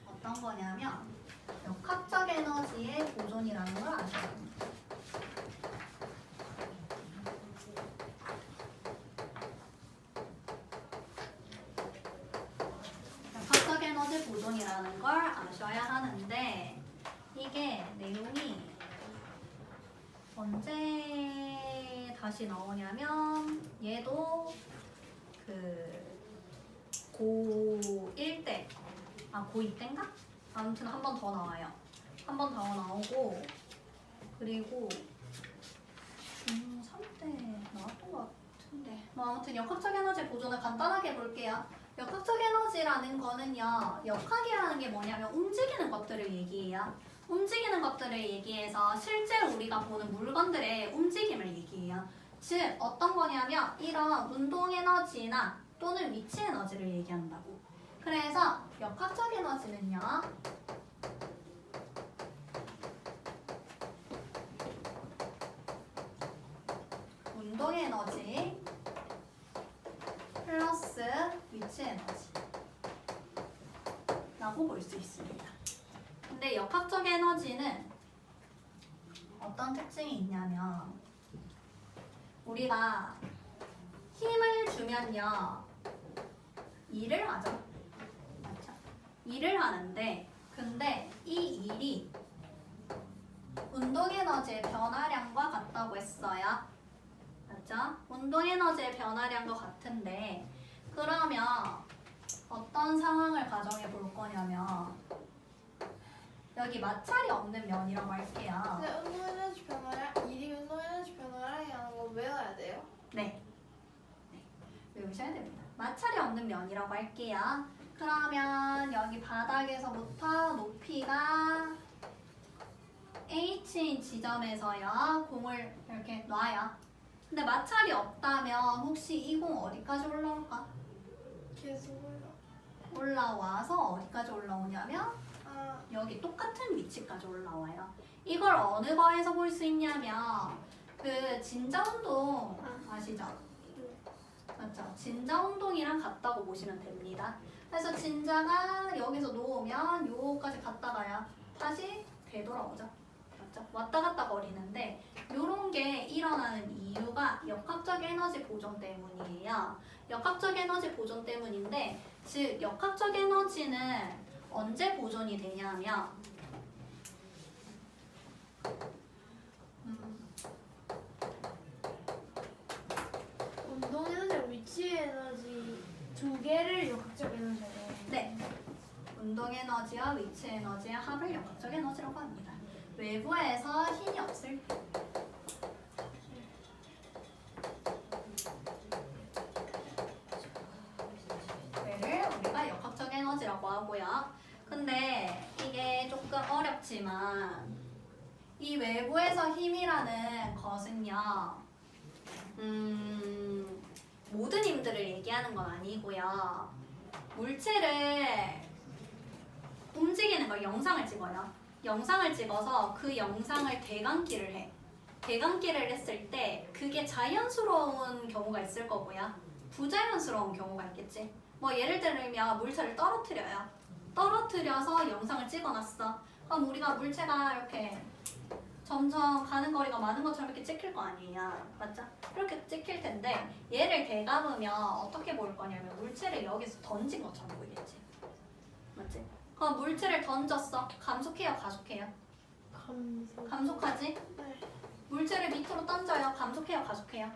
어떤 거냐면 역학적 에너지의 보존이라는 걸 아셔야 합니다. 역학적 에너지 보존이라는 걸 아셔야 하는데 이게 내용이 언제 다시 나오냐면 얘도 그 고1 때 고2 때인가? 아무튼 한 번 더 나와요. 한 번 더 나오고 그리고 중3 때 나왔던 것 같은데 아무튼 역학적 에너지 보존을 간단하게 볼게요. 역학적 에너지라는 거는요 역학이라는 게 뭐냐면 움직이는 것들을 얘기해요. 움직이는 것들을 얘기해서 실제로 우리가 보는 물건들의 움직임을 얘기해요. 즉 어떤 거냐면 이런 운동 에너지나 또는 위치 에너지를 얘기한다고. 그래서 역학적 에너지는요 운동 에너지 x 위치 에너지 라고 볼 수 있습니다. 근데 역학적 에너지는 어떤 특징이 있냐면 우리가 힘을 주면요 일을 하죠. 맞죠? 일을 하는데 근데 이 일이 운동 에너지의 변화량과 같다고 했어요. 맞죠? 운동 에너지의 변화량과 같은데 그러면 어떤 상황을 가정해 볼 거냐면 여기 마찰이 없는 면이라고 할게요. 근데 운동 에너지 변화량, 일이 운동 에너지 변화량이라는 거 외워야 돼요? 네. 외우셔야 됩니다. 마찰이 없는 면이라고 할게요. 그러면 여기 바닥에서부터 높이가 H인 지점에서요 공을 이렇게 놔요. 근데 마찰이 없다면 혹시 이 공 어디까지 올라올까? 계속 올라. 올라와서 어디까지 올라오냐면 아, 여기 똑같은 위치까지 올라와요. 이걸 어느 거에서 볼 수 있냐면 그 진자운동 아시죠? 맞죠? 진자운동이랑 같다고 보시면 됩니다. 그래서 진자가 여기서 놓으면 요까지 갔다가요 다시 되돌아오죠. 맞죠? 왔다 갔다 거리는데 요런 게 일어나는 이유가 역학적 에너지 보존 때문이에요. 역학적 에너지 보존 때문인데 즉 역학적 에너지는 언제 보존이 되냐면 운동 에너지, 위치 에너지 두 개를 역학적 에너지라고 해요. 네. 운동 에너지와 위치 에너지의 합을 역학적 에너지라고 합니다. 외부에서 힘이 없을 때 얘를 우리가 역학적 에너지라고 하고요. 근데 이게 조금 어렵지만 이 외부에서 힘이라는 것은요. 모든 힘들을 얘기하는 건 아니고요. 물체를 움직이는 걸 영상을 찍어요. 영상을 찍어서 그 영상을 대감기를 해. 대감기를 했을 때 그게 자연스러운 경우가 있을 거고요. 부자연스러운 경우가 있겠지. 뭐 예를 들면 물체를 떨어뜨려요. 떨어뜨려서 영상을 찍어놨어. 그럼 우리가 물체가 이렇게 점점 가는 거리가 많은 것처럼 이렇게 찍힐 거 아니에요. 맞죠? 이렇게 찍힐 텐데 얘를 대감으면 어떻게 보일 거냐면 물체를 여기서 던진 것처럼 보이겠지. 맞지? 그럼 물체를 던졌어. 감속해요? 가속해요? 감속하지? 네. 물체를 밑으로 던져요. 감속해요? 가속해요?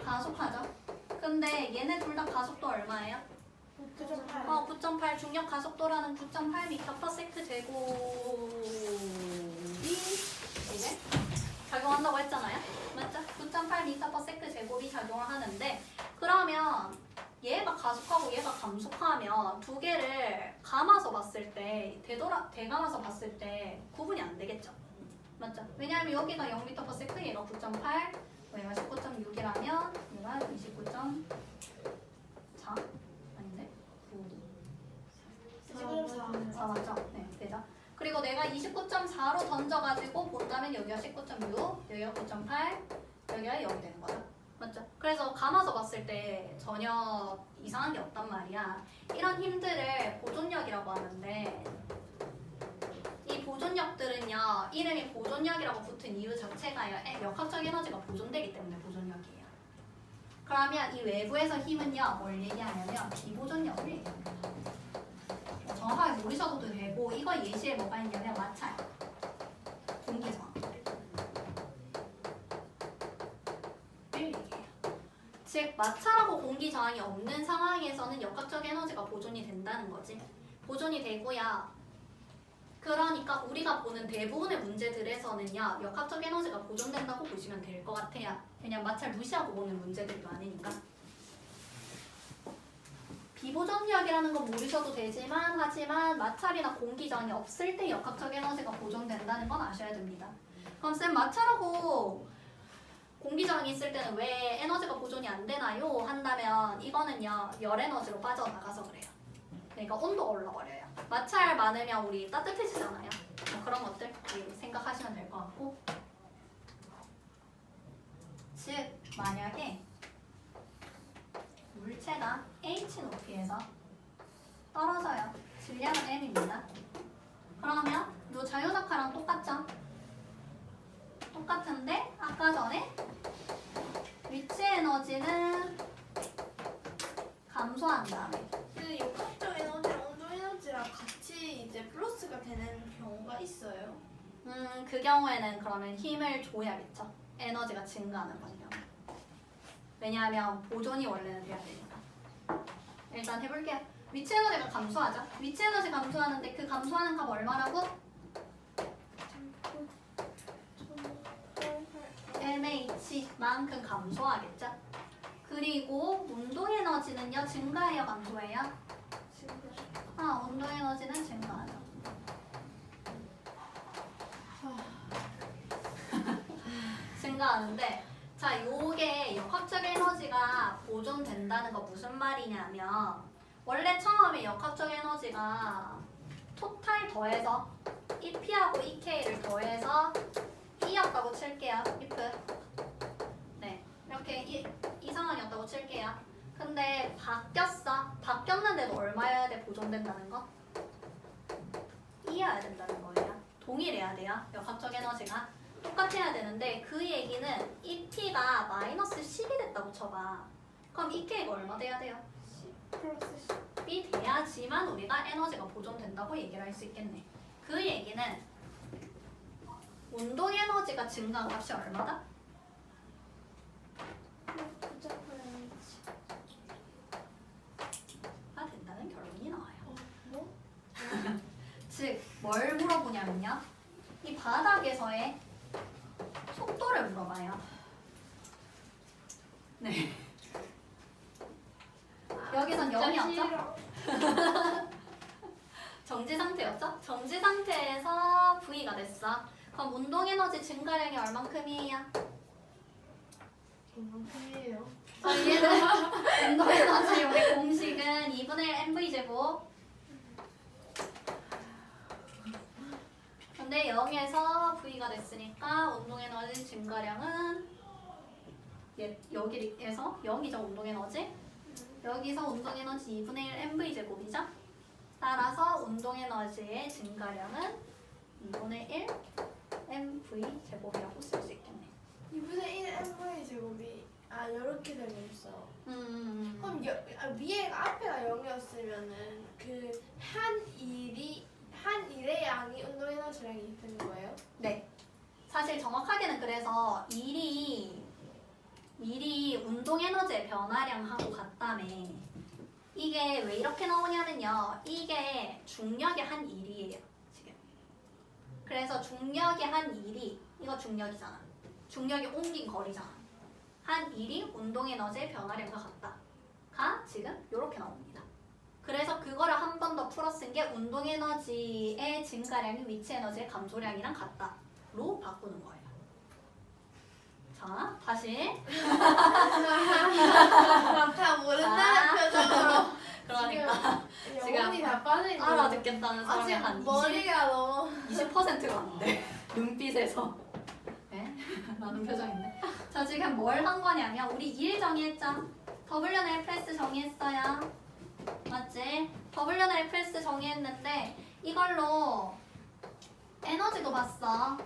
가속하죠. 근데 얘네 둘 다 가속도 얼마예요? 9.8. 9.8 중력 가속도라는 9.8m/s 제곱이 이제 작용한다고 했잖아요. 맞죠? 9.8m/s 제곱이 작용을 하는데 그러면 얘가 가속하고 얘가 감속하면 두 개를 감아서 봤을 때 대감아서 봤을 때 구분이 안 되겠죠. 맞죠? 왜냐하면 여기가 0m/s 얘가 9.8 얘가 19.6이라면 얘가 29.4 아닌데? 4 맞죠? 네, 되죠. 그리고 내가 29.4로 던져가지고 본다면 여기가 19.6, 여기가 9.8, 여기가 0이 되는 거죠. 맞죠? 그래서 감아서 봤을 때 전혀 이상한 게 없단 말이야. 이런 힘들을 보존력이라고 하는데 이 보존력들은요, 이름이 보존력이라고 붙은 이유 자체가요, 역학적 에너지가 보존되기 때문에 보존력이에요. 그러면 이 외부에서 힘은요, 뭘 얘기하냐면 비보존력을 얘기합니다. 정확하게 모르셔도 되고 이거 예시에 뭐가 있냐면 마찰, 공기저항 얘기해요. 즉 마찰하고 공기저항이 없는 상황에서는 역학적 에너지가 보존이 된다는 거지. 보존이 되고요. 그러니까 우리가 보는 대부분의 문제들에서는요 역학적 에너지가 보존된다고 보시면 될 것 같아요. 그냥 마찰 무시하고 보는 문제들이 많으니까. 비보존력이라는 건 모르셔도 되지만 하지만 마찰이나 공기저항이 없을 때 역학적 에너지가 보존된다는 건 아셔야 됩니다. 그럼 쌤 마찰하고 공기저항이 있을 때는 왜 에너지가 보존이 안 되나요? 한다면 이거는요 열 에너지로 빠져나가서 그래요. 그러니까 온도가 올라버려요. 마찰 많으면 우리 따뜻해지잖아요. 뭐 그런 것들 생각하시면 될 것 같고 즉 만약에 물질 물체가 h 높이에서 떨어져요. 질량은 m입니다. 그러면 요 자유낙하랑 똑같죠? 똑같은데 아까 전에 위치 에너지는 감소한 다음에 근데 역학적 에너지랑 운동 에너지랑 같이 이제 플러스가 되는 경우가 있어요. 그 경우에는 그러면 힘을 줘야겠죠. 에너지가 증가하는 거죠. 왜냐하면 보존이 원래는 돼야 되니까. 일단 해볼게요. 위치 에너지가 감소하죠. 위치 에너지 감소하는데 그 감소하는 값 얼마라고? mh만큼 감소하겠죠. 그리고 운동 에너지는요 증가해요, 감소해요? 운동 에너지는 증가하죠. 증가하는데 자, 요게 역학적 에너지가 보존된다는 거 무슨 말이냐면 원래 처음에 역학적 에너지가 토탈 더해서 EP하고 EK를 더해서 E였다고 칠게요. if. 네, 이렇게 이 상황이었다고 칠게요. 근데 바뀌었어. 바뀌었는데도 얼마여야 돼? 보존된다는 거? E여야 된다는 거예요. 동일해야 돼요. 역학적 에너지가. 똑같아야 되는데 그 얘기는 EP가 마이너스 10이 됐다고 쳐봐. 그럼 EK가 얼마 돼야 돼요? 플러스 10이 돼야지만 우리가 에너지가 보존된다고 얘기를 할 수 있겠네. 그 얘기는 운동 에너지가 증가한 값이 얼마다? 가 된다는 결론이 나와요. 뭐? 즉, 뭘 물어보냐면요. 이 바닥에서의 속도를 물어봐요. 네. 여기선 0이었죠? 정지 상태였죠? 정지 상태에서 V가 됐어. 그럼 운동 에너지 증가량이 얼만큼이에요? 얼마큼이에요? 저희는 운동 에너지 우리 공식은 2분의 1 mv 제곱. 근데 0에서 V가 됐으니까 운동 에너지 증가량은 여기에서 0이죠, 운동 에너지. 여기서 운동 에너지 2분의 1 mv 제곱이죠. 따라서 운동 에너지의 증가량은 2분의 1 mv 제곱이라고 쓸 수 있겠네. 2분의 1 mv 제곱이 이렇게 되면 있어. 그럼 위에 앞에가 0이었으면은 그 한 일의 양이 운동 에너지량이 되는 거예요? 네. 사실 정확하게는 그래서 일이 운동 에너지의 변화량하고 같다며. 이게 왜 이렇게 나오냐면요. 이게 중력의 한 일이에요. 지금. 그래서 중력의 한 일이 이거 중력이잖아. 중력이 옮긴 거리잖아. 한 일이 운동 에너지의 변화량과 같다가 지금 이렇게 나옵니다. 그래서 그거를 한 번 더 풀어 쓴 게 운동 에너지의 증가량이 위치 에너지의 감소량이랑 같다로 바꾸는 거예요. 자, 다시. 다 모른다는 표정으로. 그러니까 지금 영혼이 다 빠져있는. 알아듣겠다는 사람이 지금 한 머리가 너무 20%가 안 돼. 눈빛에서. 네? 라는 표정인데. 자, 지금 뭘 한 거냐면 우리 2일 정의했죠? WNFS 정의했어요. 맞지? WNFS 정의했는데 이걸로 에너지도 봤어.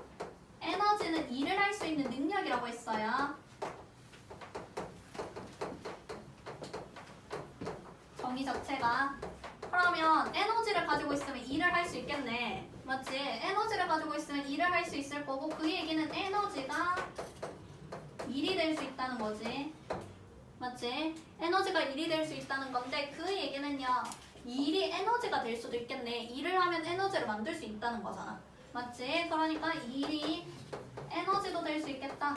에너지는 일을 할 수 있는 능력이라고 했어요. 정의 자체가. 그러면 에너지를 가지고 있으면 일을 할 수 있겠네. 맞지? 에너지를 가지고 있으면 일을 할 수 있을 거고 그 얘기는 에너지가 일이 될 수 있다는 거지. 맞지? 에너지가 일이 될 수 있다는 건데 그 얘기는요. 일이 에너지가 될 수도 있겠네. 일을 하면 에너지를 만들 수 있다는 거잖아. 맞지? 그러니까 일이 에너지도 될 수 있겠다.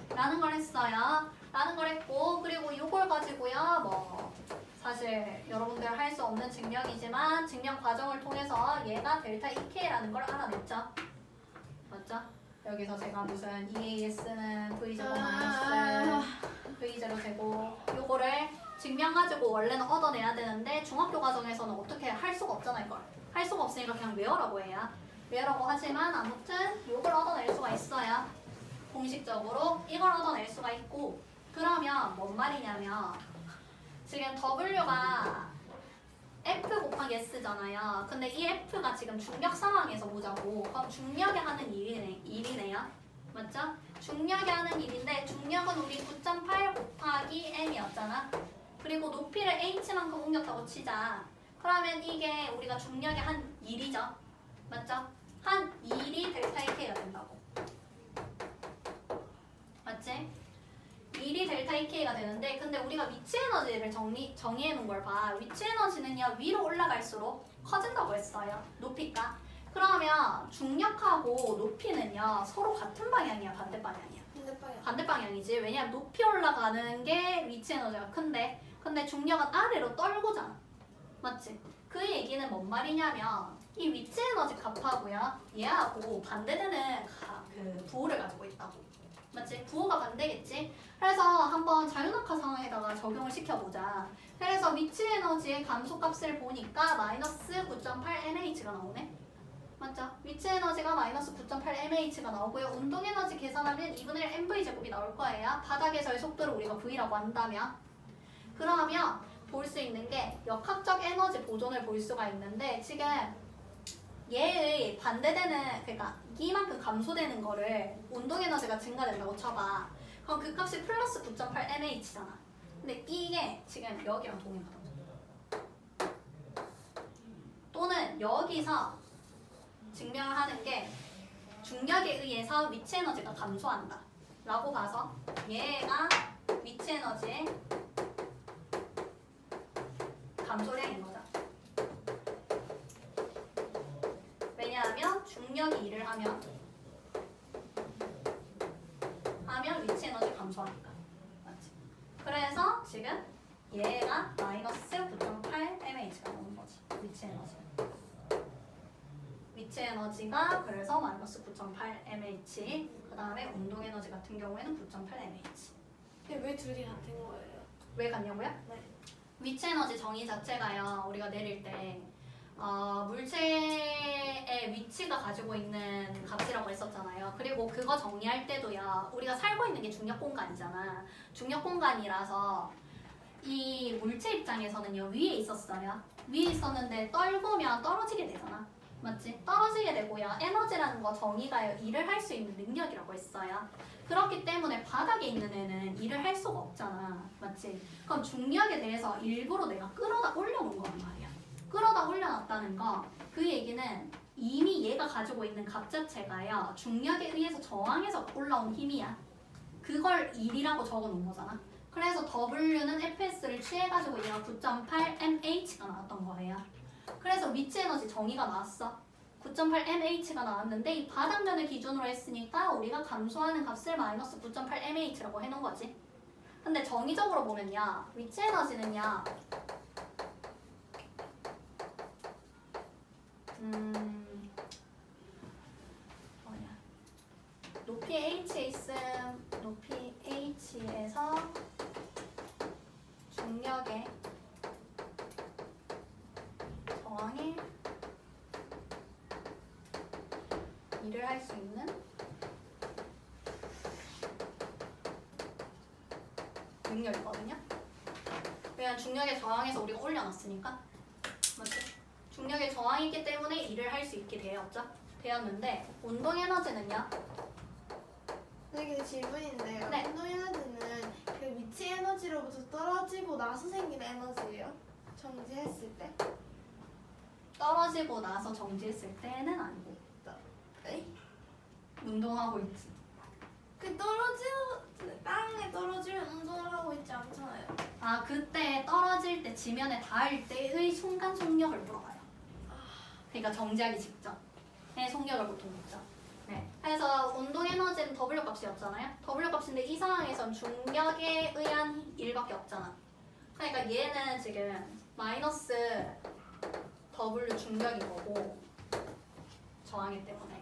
라는 걸 했어요. 라는 걸 했고 그리고 이걸 가지고요. 뭐 사실 여러분들 할 수 없는 증명이지만 증명 과정을 통해서 얘가 델타 EK라는 걸 알아냈죠. 맞죠? 여기서 제가 무슨 EAS는 V제곱 마이너스 V0 제곱 요거를 증명가지고 원래는 얻어내야 되는데 중학교 과정에서는 어떻게 할 수가 없잖아. 이걸 할 수가 없으니까 그냥 외워라고 해요. 외우라고 하지만 아무튼 요걸 얻어낼 수가 있어요. 공식적으로 이걸 얻어낼 수가 있고 그러면 뭔 말이냐면 지금 W가 F 곱하기 S잖아요. 근데 이 F가 지금 중력 상황에서 보자고. 그럼 중력에 하는 일이네요. 맞죠? 중력에 하는 일인데 중력은 우리 9.8 곱하기 m이었잖아. 그리고 높이를 h만큼 옮겼다고 치자. 그러면 이게 우리가 중력의 한 일이죠. 맞죠? 한 일이 델타 K가 된다고. 맞지? 1이 델타 EK가 되는데 근데 우리가 위치 에너지를 정의해 놓은 걸 봐. 위치 에너지는요 위로 올라갈수록 커진다고 했어요. 높이가. 그러면 중력하고 높이는요 서로 같은 방향이야 반대 방향이야? 반대 방향이지. 왜냐면 높이 올라가는 게 위치 에너지가 큰데 근데 중력은 아래로 떨고잖아. 맞지? 그 얘기는 뭔 말이냐면 이 위치 에너지 값하고요 얘하고 반대되는 그 부호를 가지고 있다고. 맞지? 부호가 반대겠지? 그래서 한번 자유낙하 상황에다가 적용을 시켜보자. 그래서 위치 에너지의 감소값을 보니까 마이너스 9.8 mh가 나오네? 맞죠? 위치 에너지가 마이너스 9.8 mh가 나오고요. 운동 에너지 계산하면 2분의 1 mv 제곱이 나올 거예요. 바닥에서의 속도를 우리가 v라고 한다면. 그러면 볼 수 있는 게 역학적 에너지 보존을 볼 수가 있는데 지금 얘의 반대되는 그러니까 이만큼 감소되는 거를 운동 에너지가 증가된다고 쳐봐. 그럼 그 값이 플러스 9.8 mh잖아. 근데 이게 지금 여기랑 동일하다. 또는 여기서 증명을 하는 게 중력에 의해서 위치 에너지가 감소한다 라고 봐서 얘가 위치 에너지의 감소량인 거죠. 왜냐하면 중력이 일을 하면 위치 에너지 감소하니까. 맞지? 그래서 지금 얘가 마이너스 9.8 mh가 나오는 거지. 위치 에너지. 위치 에너지가 그래서 마이너스 9.8 mh. 그 다음에 운동 에너지 같은 경우에는 9.8 mh. 근데 왜 둘이 같은 거예요? 왜 같냐고요? 네. 위치 에너지 정의 자체가요. 우리가 내릴 때 물체의 위치가 가지고 있는 값이라고 했었잖아요. 그리고 그거 정리할 때도요. 우리가 살고 있는 게 중력 공간이잖아. 중력 공간이라서 이 물체 입장에서는요. 위에 있었어요. 위에 있었는데 떨구면 떨어지게 되잖아. 맞지? 떨어지게 되고요. 에너지라는 거 정의가요. 일을 할 수 있는 능력이라고 했어요. 그렇기 때문에 바닥에 있는 애는 일을 할 수가 없잖아. 맞지? 그럼 중력에 대해서 일부러 내가 끌어다 올려놓은 거란 말이야. 끌어다 올려놨다는 거, 그 얘기는 이미 얘가 가지고 있는 값 자체가요. 중력에 의해서 저항해서 올라온 힘이야. 그걸 일이라고 적어놓은 거잖아. 그래서 W는 FS를 취해가지고 얘가 9.8 mh가 나왔던 거예요. 그래서 위치 에너지 정의가 나왔어. 9.8 mh가 나왔는데 이 바닥면을 기준으로 했으니까 우리가 감소하는 값을 마이너스 9.8 mh라고 해놓은 거지. 근데 정의적으로 보면요. 위치 에너지는요. 뭐냐. 높이 h에 있음 높이 h에서 중력의 저항에 일을 할 수 있는 능력이거든요. 왜냐면 중력의 저항에서 우리가 올려놨으니까. 맞지? 중력의 저항이기 때문에 일을 할 수 있게 되었는데 운동 에너지는요? 되게 질문인데요. 네. 운동 에너지는 그 위치 에너지로부터 떨어지고 나서 생긴 에너지예요? 정지했을 때? 떨어지고 나서 정지했을 때는 아니고 네? 운동하고 있지. 그 땅에 떨어지면 운동을 하고 있지 않잖아요. 아 그때 떨어질 때 지면에 닿을 때의 순간 속력을 물어봐요. 그러니까 정지하기 직전의 속력을 보통 묻죠. 네. 그래서 운동 에너지는 W 값이었잖아요. W 값인데 이 상황에선 중력에 의한 일밖에 없잖아. 그러니까 얘는 지금 마이너스 W 중력인 거고 저항이 때문에.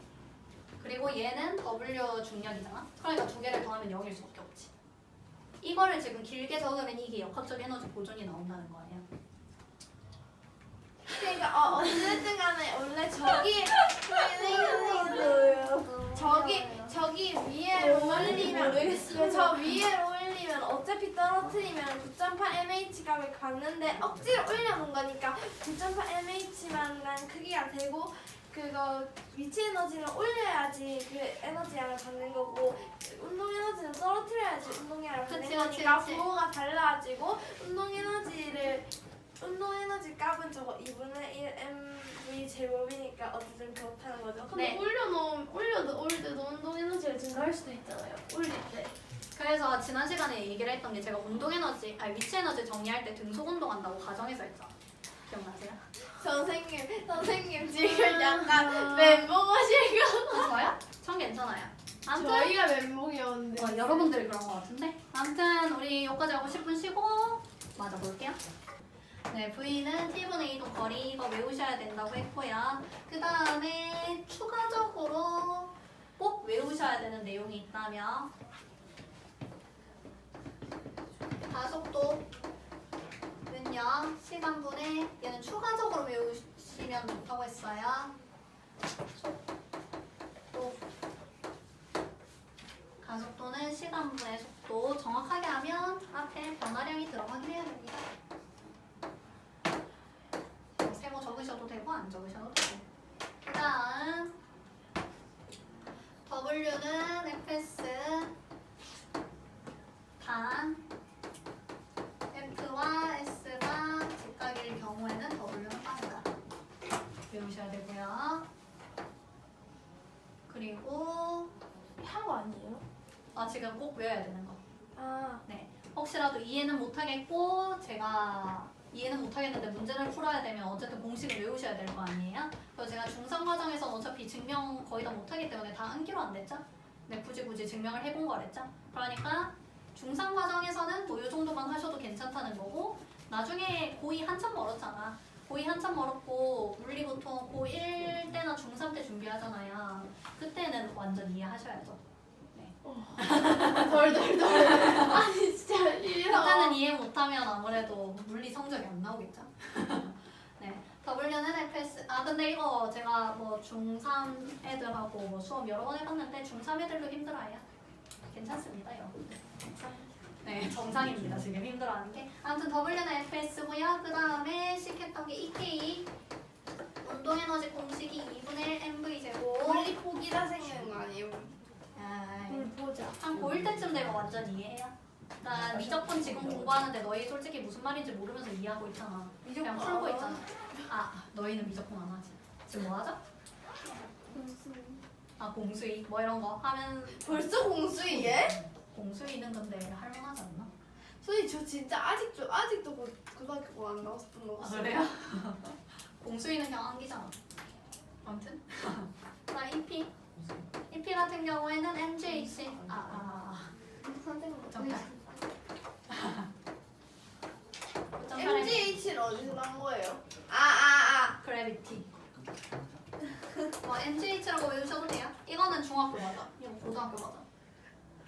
그리고 얘는 W 중력이잖아. 그러니까 두 개를 더하면 0일 수밖에 없지. 이거를 지금 길게 적으면 이게 역학적 에너지 보존이 나온다는 거예요. 그러니까 어쨌든 간에 원래 저기 위에 올리면 저 위에 올리면 떨어뜨리면 어차피 떨어뜨리면 9.8 값을 갔는데 억지로 올려놓은 거니까 9.8 mH만 난 크기가 되고 그거 위치 에너지는 올려야지 그 에너지량을 받는 거고 운동 에너지는 떨어뜨려야지 운동 에너지를 받는 그치, 거니까 그치. 부호가 달라지고 운동 에너지 값은 저거 2분의 1 mv 제곱이니까 어쨌든 그렇다는 거죠. 네. 올려도 올 때도 운동 에너지가 증가할 수도 있잖아요. 올릴 때. 그래서 지난 시간에 얘기를 했던 게 제가 운동 에너지, 아니 위치 에너지 정리할 때 등속 운동한다고 가정해서 했죠. 기억나세요? 선생님 지금 약간 멘붕 오실 거. 저요? 전 괜찮아요. 아무튼 저희가 멘붕이었는데. 여러분들이 그런 것 같은데. 아무튼 우리 여기까지 하고 10분 쉬고 맞아 볼게요. 네, V는 T분의 2도 거리 이거 외우셔야 된다고 했고요. 그 다음에 추가적으로 꼭 외우셔야 되는 내용이 있다면 가속도는요 시간분의 얘는 추가적으로 외우시면 좋다고 했어요. 속도 가속도는 시간분의 속도 정확하게 하면 앞에 변화량이 들어가긴 해야 됩니다. 세모 적으셔도 되고 안 적으셔도 되고. 그 다음 W는 fs 단 F와 S가 직각일 경우에는 W는 빵이다. 외우셔야 되고요. 그리고 한 거 아니에요? 지금 꼭 외워야 되는 거. 아. 네. 혹시라도 이해는 못하겠고 제가 이해는 못하겠는데 문제를 풀어야 되면 어쨌든 공식을 외우셔야 될 거 아니에요? 그래서 제가 중3 과정에서 어차피 증명 거의 다 못하기 때문에 다 암기로 안 됐죠? 네, 굳이 증명을 해본 거랬죠? 그러니까 중3 과정에서는 뭐 이 정도만 하셔도 괜찮다는 거고 나중에 고2 한참 멀었잖아. 고2 한참 멀었고 물리 보통 고1 때나 중3 때 준비하잖아요. 그때는 완전 이해하셔야죠. 네. 덜덜덜. 아니 진짜 그때는 이해 못하면 아무래도 물리 성적이 안 나오겠죠. 네, W는 fs. 근데 이거 제가 뭐 중3 애들하고 뭐 수업 여러 번 해봤는데 중3 애들도 힘들어요. 괜찮습니다, 여러분들. 네, 정상입니다. 지금 힘들어하는 게. 아무튼 W는 fs고요. 그 다음에 식했던 게 EK. 운동에너지 공식이 2분의 1 mv 제곱. 물리 포기라 생기는 거 아니에요? 보자. 한 고1 때쯤 되면 완전 이해해요. 나 미적분 지금 공부하는데 너희 솔직히 무슨 말인지 모르면서 이해하고 있잖아. 그냥 풀고 있잖아. 너희는 미적분 안 하지. 지금 뭐 하죠? 공수이 뭐 이런 거 하면 벌써 공수이에? 공수이는 근데 할만하지 않나? 선생님 저 진짜 아직도 고등학교 안 나왔었던 거 같아요. 그래요? 공수이는 그냥 암기잖아. 아무튼 나 EP 같은 경우에는 MGH 선생님 잠깐. MGH를 어디서 난 거예요? 그래비티. MGH라고 외우셔도 돼요. 이거는 중학교 맞아. 이거 고등학교 맞아.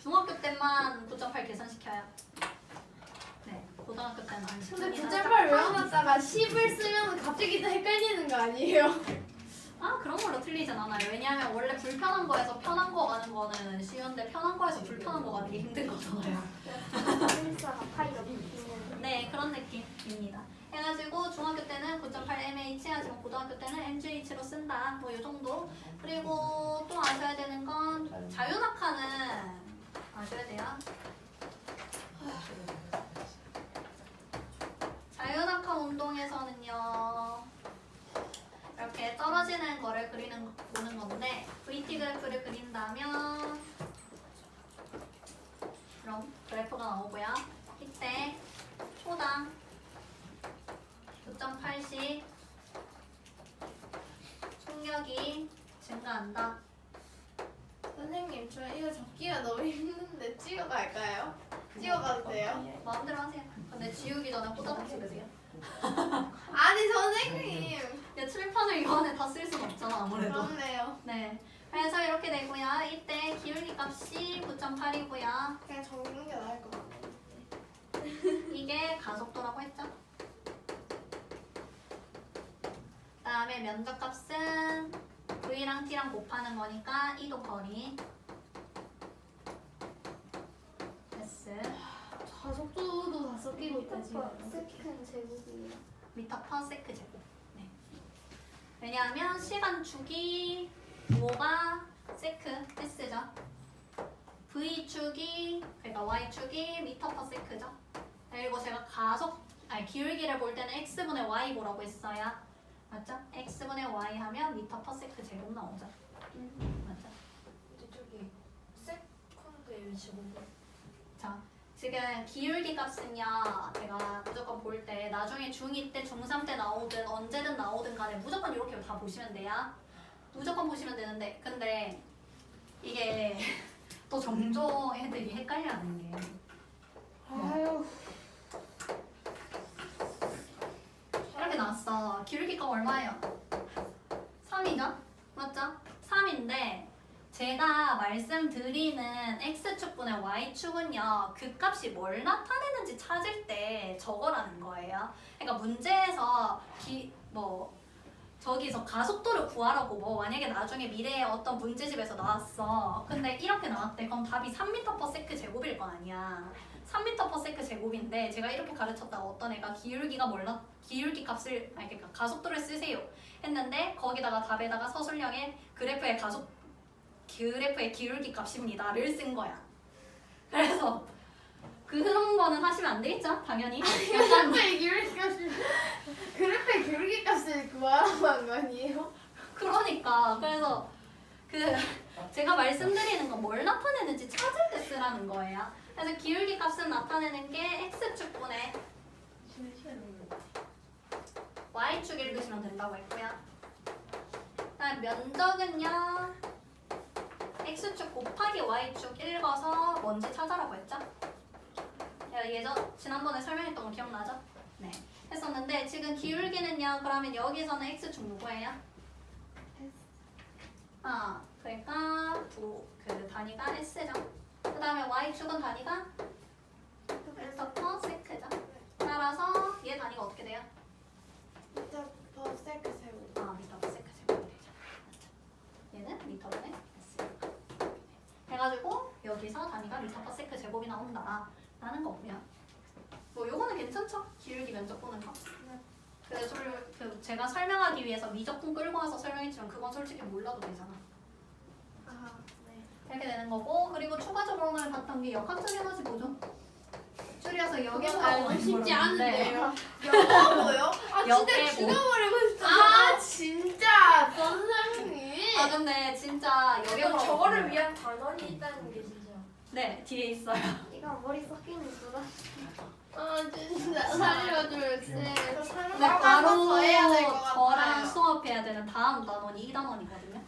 중학교 때만 9.8 계산시켜요. 네, 고등학교 때는 안 시킵니다. 근데 9.8 외워놨다가 10을 쓰면 갑자기 또 헷갈리는 거 아니에요? 그런 걸로 틀리진 않아요. 왜냐하면 원래 불편한 거에서 편한 거 가는 거는 쉬운데 편한 거에서 불편한 거 가는 게 힘든 거잖아요. 일사가 파이가 바뀌는. 네, 그런 느낌입니다. 해가지고 중학교 때는 9.8 mH 하지만 고등학교 때는 mgh로 쓴다. 뭐 이 정도. 그리고 또 아셔야 되는 건 자유낙하는 아셔야 돼요. 자유낙하 운동에서는요. 이렇게 떨어지는 거를 보는 건데 VT 그래프를 그린다면 그럼 그래프가 나오고요. 이때 초당 9.8씩 속력이 증가한다. 선생님 저 이거 적기가 너무 힘든데 찍어갈까요? 찍어가도 돼요? 마음대로 하세요. 근데 지우기 전에 호다닥 찍으세요. 아니 선생님 칠판을 이번에 다 쓸 수는 없잖아 아무래도. 그렇네요. 네. 그래서 이렇게 되고요. 이때 기울기 값이 9.8이고요. 그냥 적는 게 나을 것 같아요. 이게 가속도라고 했죠. 그다음에 면적값은 V랑 T랑 곱하는 거니까 이도 거리 S 미터 세컨 제곱이에요. 미터 퍼 세크 제곱. 네. 왜냐하면 시간 주기 5가 세크 S죠. V축이 그러니까 Y축이 미터 퍼 세크죠. 그리고 제가 기울기를 볼 때는 X분의 Y 보라고 했어요. 맞죠? X분의 Y 하면 미터 퍼 세크 제곱 나오죠. 맞죠? 저기 세컨드의 제곱. 자, 지금 기울기 값은요, 제가 무조건 볼 때 나중에 중2 때, 중3 때 나오든 언제든 나오든 간에 무조건 이렇게 다 보시면 돼요. 무조건 보시면 되는데, 근데 이게 또 종종 애들이 헷갈려하는 게 아유. 이렇게 나왔어. 기울기 값 얼마예요? 3이죠? 맞죠? 3인데 제가 말씀드리는 X축분의 Y축은요. 그 값이 뭘 나타내는지 찾을 때 저거라는 거예요. 그러니까 문제에서 저기서 가속도를 구하라고 만약에 나중에 미래에 어떤 문제집에서 나왔어. 근데 이렇게 나왔대. 그럼 답이 3m/s 제곱일 거 아니야. 3m/s 제곱인데 제가 이렇게 가르쳤다가 어떤 애가 기울기 값을 그러니까 가속도를 쓰세요 했는데 거기다가 답에다가 서술형에 그래프의 기울기 값입니다를 쓴 거야. 그래서 그런 거는 하시면 안 되겠죠? 당연히. 그래프의 기울기 값을 구하라고 한 거 아니에요? 그러니까 그래서 제가 말씀드리는 건 뭘 나타내는지 찾을 때 쓰라는 거예요. 그래서 기울기 값은 나타내는 게 X축분의 Y축 읽으시면 된다고 했고요. 그다음 면적은요. X축 곱하기 Y축 읽어서 뭔지 찾아라고 했죠? 지난번에 설명했던 거 기억나죠? 네. 했었는데 지금 기울기는요. 그러면 여기서는 X축 누구예요? 그러니까 그 단위가 S죠. 그 다음에 Y축은 단위가 미터 퍼 세크죠. 따라서 얘 단위가 어떻게 돼요? 미터 퍼 세크 제곱. 미터 퍼 세크 제곱이 되죠. 맞죠? 얘는 미터분의 S. 해가지고 여기서 단위가 미터 퍼 세크 제곱이 나온다 라는 거고요. 요거는 괜찮죠? 기울기 면적 보는 거. 그래서 제가 설명하기 위해서 미적분 끌고 와서 설명했지만 그건 솔직히 몰라도 되잖아. 네. 이렇게 되는 거고, 그리고 추가적으로 오늘 봤던 게 역학적 에너지 보죠. 줄여서 역에서 알고 싶지 않은데요. 네. 영어고요? 진짜 역에 죽여버리고 싶어. 진짜 선생님. 근데 진짜 역에서 저거를 위한 단원이 있다는 게 진짜. 네, 뒤에 있어요. 이거 머리 섞이는 거다. 진짜 살려줄 쌤. 근데 바로 저랑 수업해야 되는 다음 단원이 이 단원이거든요.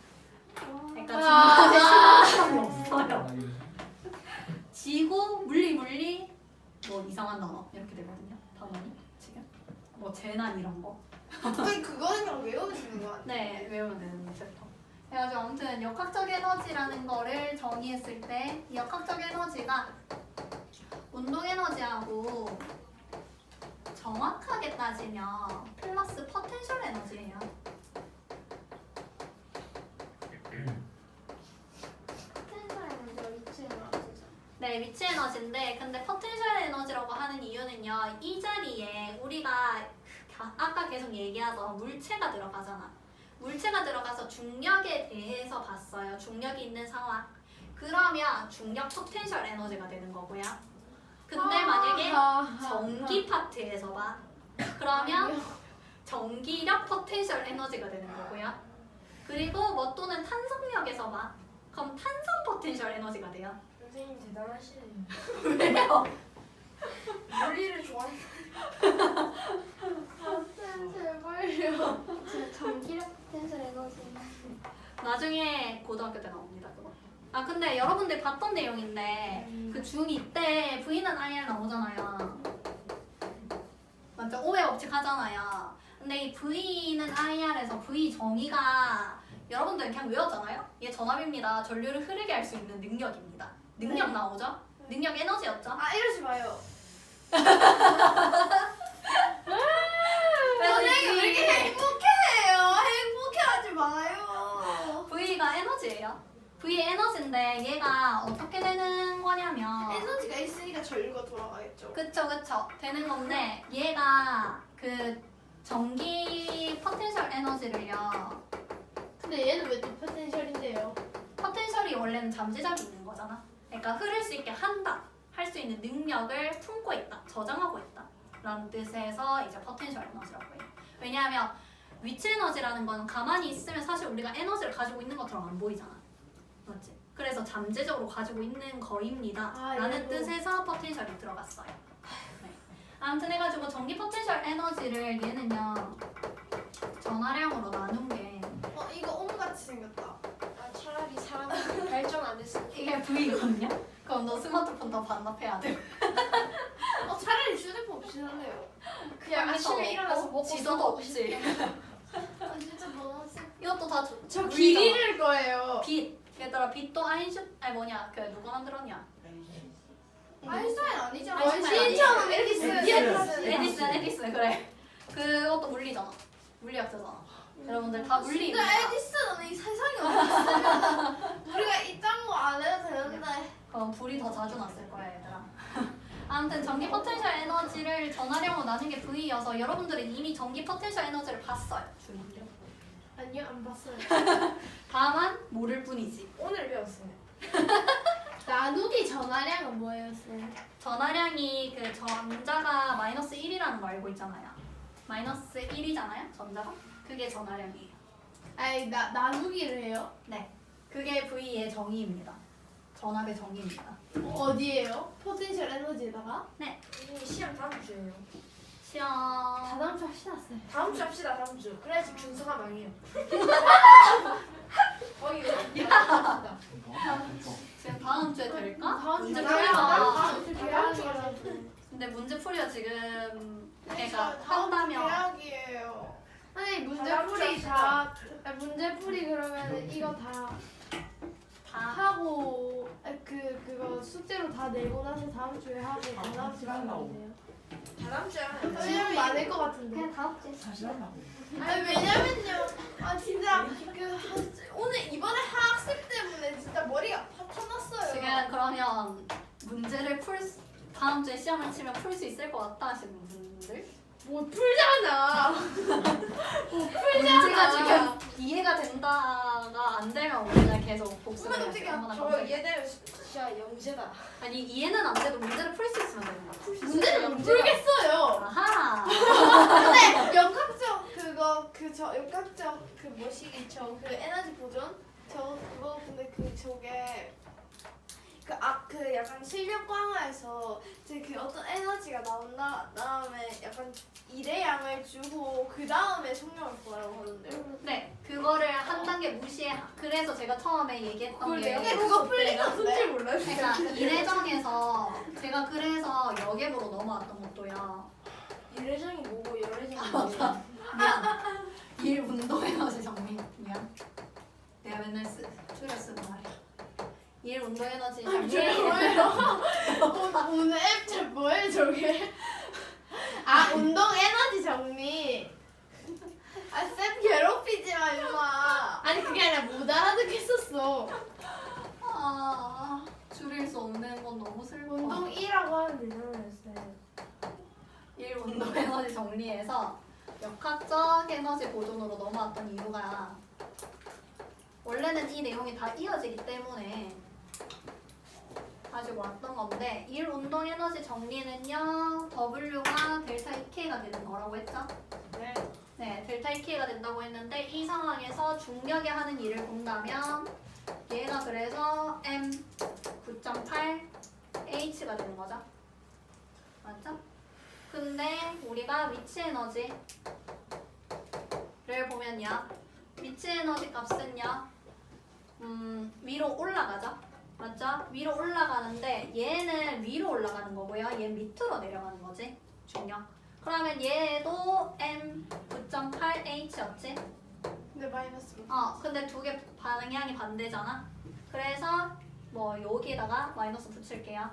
그러니까 중간에 없어요. 지구, 물리 이상한 단어 이렇게 되거든요. 단원이 지금 재난 이런 거. 그거는 그냥 외워주는 거 같아. 네, 외우면 되는 챕터. 그래가지고 아무튼 역학적 에너지라는 거를 정의했을 때 이 역학적 에너지가 운동 에너지하고 정확하게 따지면 플러스 포텐셜 에너지예요. 네, 위치 에너지인데 근데 포텐셜 에너지라고 하는 이유는요. 이 자리에 우리가 아까 계속 얘기하던 물체가 들어가잖아. 물체가 들어가서 중력에 대해서 봤어요. 중력이 있는 상황. 그러면 중력 포텐셜 에너지가 되는 거고요. 근데 만약에 전기 파트에서 봐. 그러면 전기력 포텐셜 에너지가 되는 거고요. 그리고 또는 탄성력에서 봐. 그럼 탄성 포텐셜 에너지가 돼요. 선생님 대단하시네요. 왜요? 물리를 좋아해. 제발요. 전기력 포텐셜 에너지. 나중에 고등학교 때 나옵니다. 그거. 근데 여러분들 봤던 내용인데 그 중2 때 V는 IR 나오잖아요. 맞죠? 오해 법칙 하잖아요. 근데 이 V는 IR에서 V 정의가 여러분들 그냥 외웠잖아요? 얘 전압입니다. 전류를 흐르게 할 수 있는 능력입니다. 능력 네. 나오죠? 능력 에너지였죠? 이러지 마요. 그래서 선생님 왜 이렇게 행복해해요? 행복해하지 마요. V가 에너지예요. V 에너지인데 얘가 어떻게 되는 거냐면 에너지가 있으니까 전류가 돌아가겠죠. 그쵸 되는 건데 얘가 그 전기 포텐셜 에너지를요. 근데 얘는 왜 또 포텐셜인데요? 포텐셜이 원래는 잠재적이 있는 거잖아. 그러니까 흐를 수 있게 한다. 할 수 있는 능력을 품고 있다. 저장하고 있다. 라는 뜻에서 이제 포텐셜 에너지라고 해요. 왜냐하면 위치 에너지라는 거는 가만히 있으면 사실 우리가 에너지를 가지고 있는 것처럼 안 보이잖아. 맞지? 그래서 잠재적으로 가지고 있는 거입니다. 라는 얘도. 뜻에서 포텐셜이 들어갔어요. 네. 아무튼 해가지고 전기 포텐셜 에너지를 얘는요. 전화량으로 나눈 게 이거 옴같이 생겼다. 아 차라리 사람이 발전 안 했으면. 이게 V거든요? 그럼 너 스마트폰 더 반납해야 돼. 차라리 휴대폰 없이 살래요. 그냥 컴퓨터 아침에 일어나서 없고, 먹고 지도도 써. 없지. 아 진짜 너무 이것도 다 저 물리잖아. 길 잃을 거예요. 빛. 얘들아 빛도 아니 뭐냐 그 누가 만들었냐? 아인슈타인 아니죠? 아인슈타인 원시인처럼 아니지. 에디슨. 에디슨 그래. 그것도 물리잖아. 물리학자잖아. 여러분들 다 물리입니다. 근데 에디슨은 이 세상에 없으면 우리가 이딴 거 안 해도 되는데. 그럼 불이 더 자주 났을 거야 얘들아. 아무튼 전기 포텐셜 에너지를 전화량으로 나눈 게 V여서 여러분들은 이미 전기 포텐셜 에너지를 봤어요. 아니요 안 봤어요. 다만 모를 뿐이지. 오늘 배웠어요. 나누기 전화량은 뭐예요, 쌤? 전화량이 그 전자가 마이너스 1이라는 거 알고 있잖아요. 마이너스 1이잖아요, 전자가. 그게 전화량이에요. 아니 나누기를 해요? 네. 그게 V의 정의입니다. 전압의 정의입니다. 어디에요? 포텐셜 에너지에다가? 네. 시험 다음 주에요. 시험. 다다음 주 합시다, 쌤. 다음 주 합시다. 다음 주. 그래야지 준서가 망해요. 지금 다음 주에 될까? 다음 문제 주에 풀이가. 다음 주 계약이라서. 근데 문제 풀이가 지금 그러니까 애가 한다면 계약이에요. 아니 문제 다음 주 풀이 합시다. 다 문제 풀이 그러면 이거 다 하고 그거 숙제로 다 내고 나서 다음 주에 하고 다음 주에 하면 돼요. 다음 주에 하면 왜냐면 많을 것 같은데. 그냥 다음 주에 아니 왜냐면요. 아 진짜 오늘 이번에 학습 때문에 진짜 머리가 파탄났어요. 지금 그러면 문제를 다음 주에 시험을 치면 풀 수 있을 것 같다 하시는 분들? 못 풀잖아. 문제가 지금 이해가 된다가 안 되면 오늘 계속 복습을 해야 돼요. 아무나 저 깜짝이야. 얘들 진짜 영재다. 아니 이해는 안 돼도 문제를 풀 수 있으면 되는 거야. 문제는 못 풀겠어요. 아하. 근데 역학적 저 역학적 그 뭐시기 저그 에너지 보존 저 그거 근데 저게 그 약간 실력 강화에서 이제 그 어떤 에너지가 나온 다음에 약간 일의 주고 그 다음에 속력을 구하라고 하던데요. 네, 그거를 한 단계 무시해. 그래서 제가 처음에 얘기했던 게 근데 그거 풀리면 그때가- 손질 몰라요. 그러니까 일회전에서 제가 그래서 역앱으로 넘어왔던 것도요. 일회전이 뭐고 열회전이 맞아. 미안. 일 운동 에너지 정리. 미안. 내가 맨날 줄여 쓰는 말이야. 일 운동 에너지 정리. 오늘 앱 뭐예요 저게? 아 운동 에너지 정리. 아쌤 괴롭히지 마 임마. 아니 그게 아니라 못 알아듣겠었어. 아, 줄일 수 없는 건 너무 슬퍼. 운동 2라고 하면 되잖아요 쌤. 일 운동 에너지 정리해서 역학적 에너지 보존으로 넘어왔던 이유가 원래는 이 내용이 다 이어지기 때문에 가지고 왔던 건데 일 운동 에너지 정리는요 W가 델타 EK가 되는 거라고 했죠? 네. 네, 델타 EK가 된다고 했는데 이 상황에서 중력에 하는 일을 본다면 얘가 그래서 M 9.8 H가 되는 거죠? 맞죠? 근데 우리가 위치 에너지를 보면요 위치 에너지 값은요 위로 올라가죠? 맞죠? 위로 올라가는데 얘는 위로 올라가는 거고요 얘는 밑으로 내려가는 거지 중력 그러면 얘도 M 9.8H였지? 근데 마이너스. 근데 두 개 방향이 반대잖아 그래서 뭐 여기에다가 마이너스 붙일게요